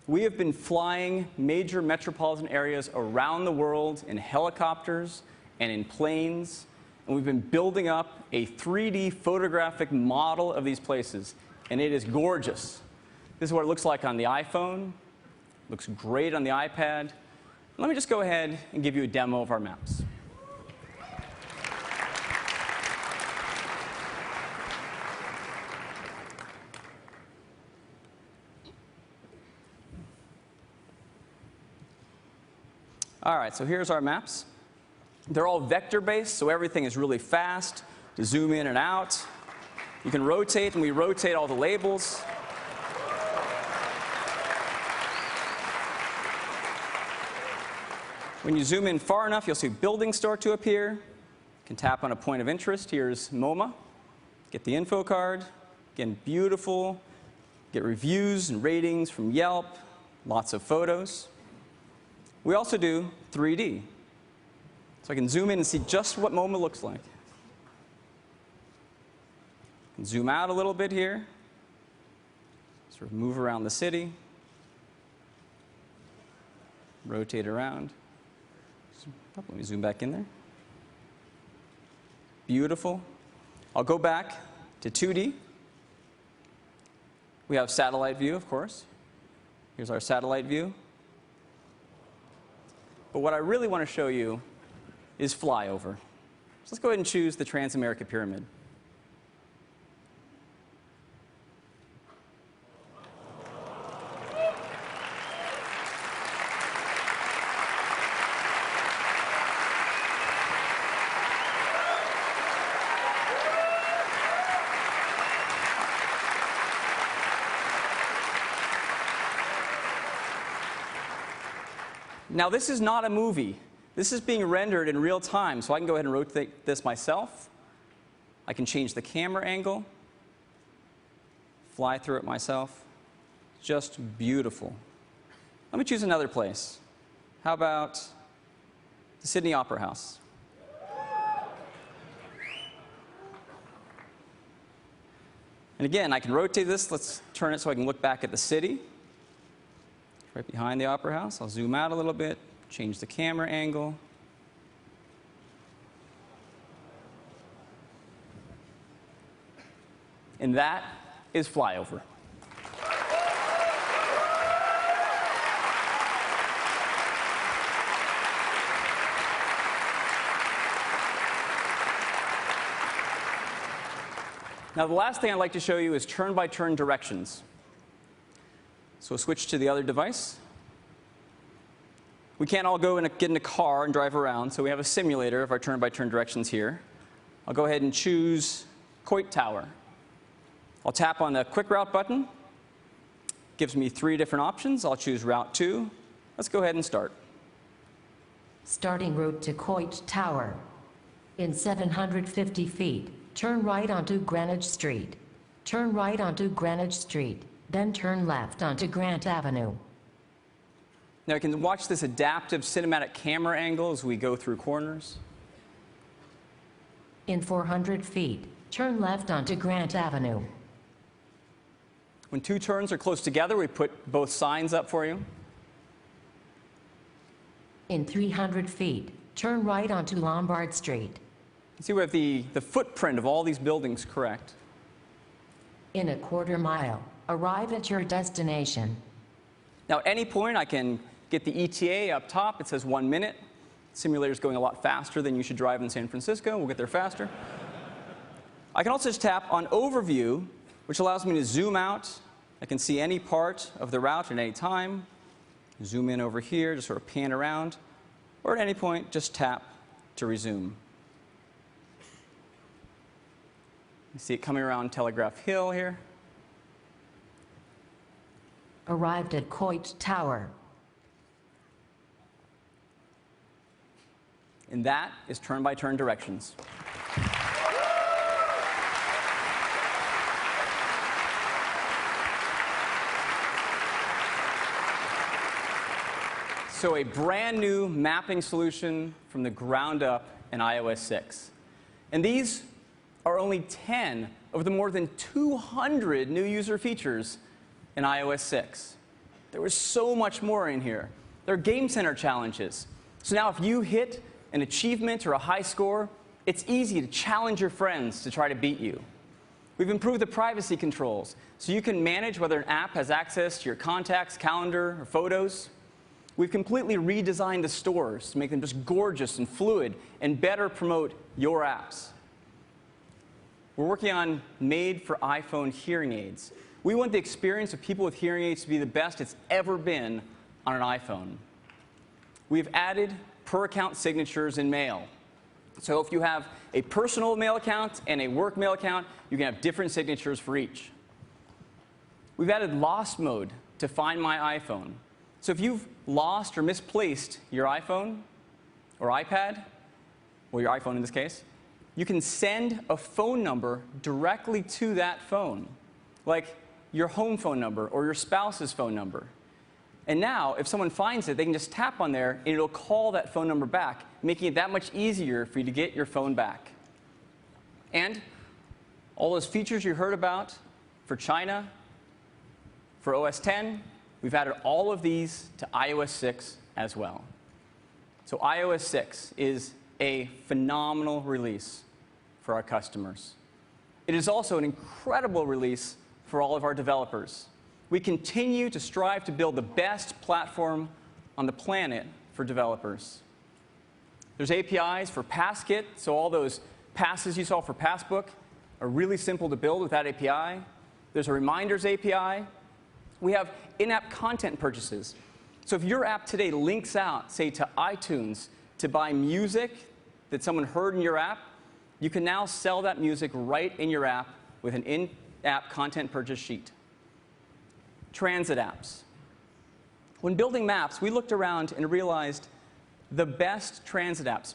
We have been flying major metropolitan areas around the world in helicopters and in planes, and we've been building up a 3D photographic model of these places, and it is gorgeous. This is what it looks like on the iPhone. Looks great on the iPad. Let me just go ahead and give you a demo of our maps. All right, so here's our maps. They're all vector-based, so everything is really fast to zoom in and out. You can rotate, and we rotate all the labels. When you zoom in far enough, you'll see buildings start to appear. You can tap on a point of interest. Here's MoMA. Get the info card. Again, beautiful. Get reviews and ratings from Yelp. Lots of photos. We also do 3D. So I can zoom in and see just what MoMA looks like. Zoom out a little bit here. Sort of move around the city. Rotate around. Let me zoom back in there. Beautiful. I'll go back to 2D. We have satellite view, of course. Here's our satellite view. But what I really want to show you is flyover. So let's go ahead and choose the Transamerica Pyramid. Now, this is not a movie. This is being rendered in real time, so I can go ahead and rotate this myself. I can change the camera angle, fly through it myself. Just beautiful. Let me choose another place. How about the Sydney Opera House? And again, I can rotate this. Let's turn it so I can look back at the city. Right behind the Opera House. I'll zoom out a little bit, change the camera angle. And that is flyover. Now, the last thing I'd like to show you is turn-by-turn directions. So we'll switch to the other device. We can't all go get in a car and drive around, so we have a simulator of our turn-by-turn directions here. I'll go ahead and choose Keynote Tower. I'll tap on the Quick Route button. Gives me 3 different options. I'll choose Route 2. Let's go ahead and start. Starting route to Keynote Tower. In 750 feet, turn right onto Greenwich Street. Turn right onto Greenwich Street, then turn left onto Grant Avenue. Now you can watch this adaptive cinematic camera angle as we go through corners. In 400 feet, turn left onto Grant Avenue. When 2 turns are close together, we put both signs up for you. In 300 feet, turn right onto Lombard Street. You see we have the footprint of all these buildings correct. In a quarter mile, arrive at your destination. Now, at any point, I can get the ETA up top. It says 1 minute. Simulator's going a lot faster than you should drive in San Francisco. We'll get there faster. I can also just tap on Overview, which allows me to zoom out. I can see any part of the route at any time. Zoom in over here to sort of pan around. Or at any point, just tap to resume. You see it coming around Telegraph Hill here. Arrived at Keynote Tower. And that is turn-by-turn directions. So a brand new mapping solution from the ground up in iOS 6. And these are only 10 of the more than 200 new user features in iOS 6. There was so much more in here. There are Game Center challenges. So now if you hit an achievement or a high score, it's easy to challenge your friends to try to beat you. We've improved the privacy controls, so you can manage whether an app has access to your contacts, calendar, or photos. We've completely redesigned the stores to make them just gorgeous and fluid and better promote your apps. We're working on made-for-iPhone hearing aids. We want the experience of people with hearing aids to be the best it's ever been on an iPhone. We've added per-account signatures in Mail. So if you have a personal mail account and a work mail account, you can have different signatures for each. We've added lost mode to Find My iPhone. So if you've lost or misplaced your iPhone or iPad, or your iPhone in this case, you can send a phone number directly to that phone, like your home phone number or your spouse's phone number. And now, if someone finds it, they can just tap on there, and it'll call that phone number back, making it that much easier for you to get your phone back. And all those features you heard about for China, for OS X, we've added all of these to iOS 6 as well. So iOS 6 is a phenomenal release for our customers. It is also an incredible release for all of our developers. We continue to strive to build the best platform on the planet for developers. There's APIs for Passkit, so all those passes you saw for Passbook are really simple to build with that API. There's a Reminders API. We have in-app content purchases. So if your app today links out, say, to iTunes to buy music that someone heard in your app, you can now sell that music right in your app with an in-app content purchase sheet. Transit apps. When building maps, we looked around and realized the best transit apps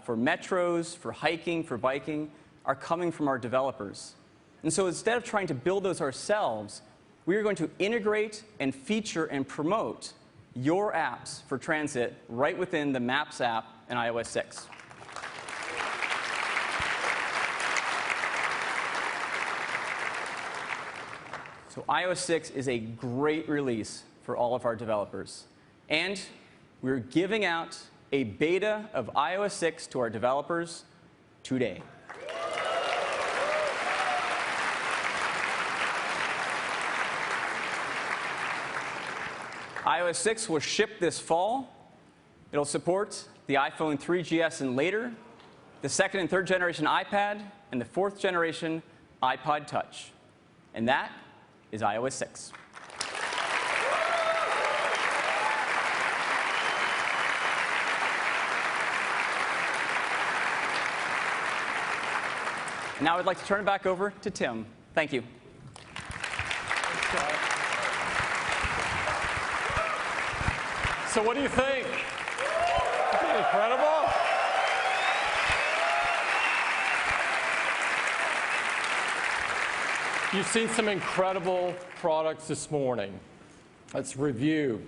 for metros, for hiking, for biking, are coming from our developers. And so instead of trying to build those ourselves, we are going to integrate and feature and promote your apps for transit right within the Maps app in iOS 6. So iOS 6 is a great release for all of our developers. And we're giving out a beta of iOS 6 to our developers today. iOS 6 will ship this fall. It'll support the iPhone 3GS and later, the second and third generation iPad, and the fourth generation iPod Touch. And that is iOS 6. Now I'd like to turn it back over to Tim. Thank you. So what do you think? Isn't it incredible? You've seen some incredible products this morning. Let's review.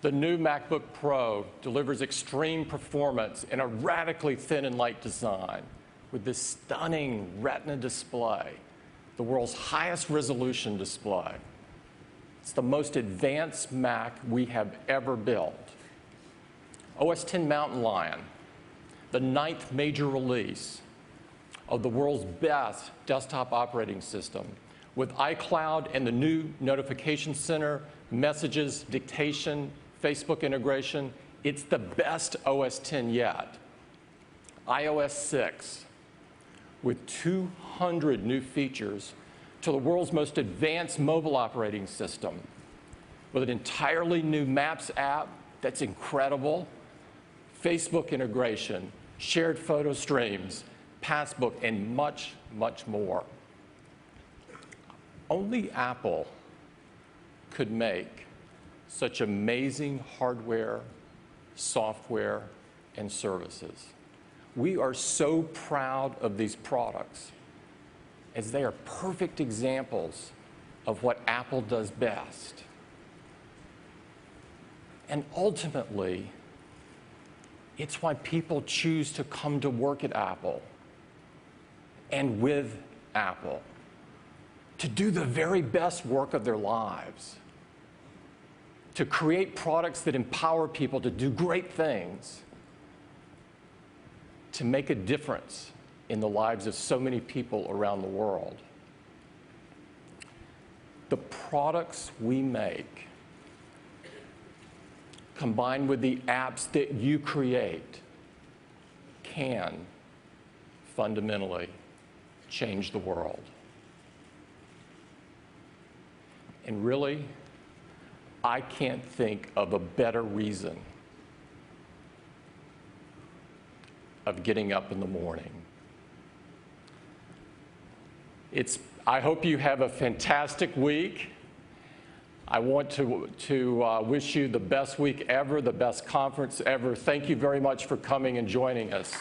The new MacBook Pro delivers extreme performance in a radically thin and light design with this stunning Retina display, the world's highest resolution display. It's the most advanced Mac we have ever built. OS X Mountain Lion, the 9th major release of the world's best desktop operating system, with iCloud and the new Notification Center, messages, dictation, Facebook integration. It's the best OS X yet. iOS 6, with 200 new features to the world's most advanced mobile operating system, with an entirely new Maps app that's incredible, Facebook integration, shared photo streams, Passbook, and much, much more. Only Apple could make such amazing hardware, software, and services. We are so proud of these products, as they are perfect examples of what Apple does best. And ultimately, it's why people choose to come to work at Apple and with Apple, to do the very best work of their lives, to create products that empower people to do great things, to make a difference in the lives of so many people around the world. The products we make, combined with the apps that you create, can fundamentally change the world. And really, I can't think of a better reason of getting up in the morning. I hope you have a fantastic week. I want to wish you the best week ever, the best conference ever. Thank you very much for coming and joining us.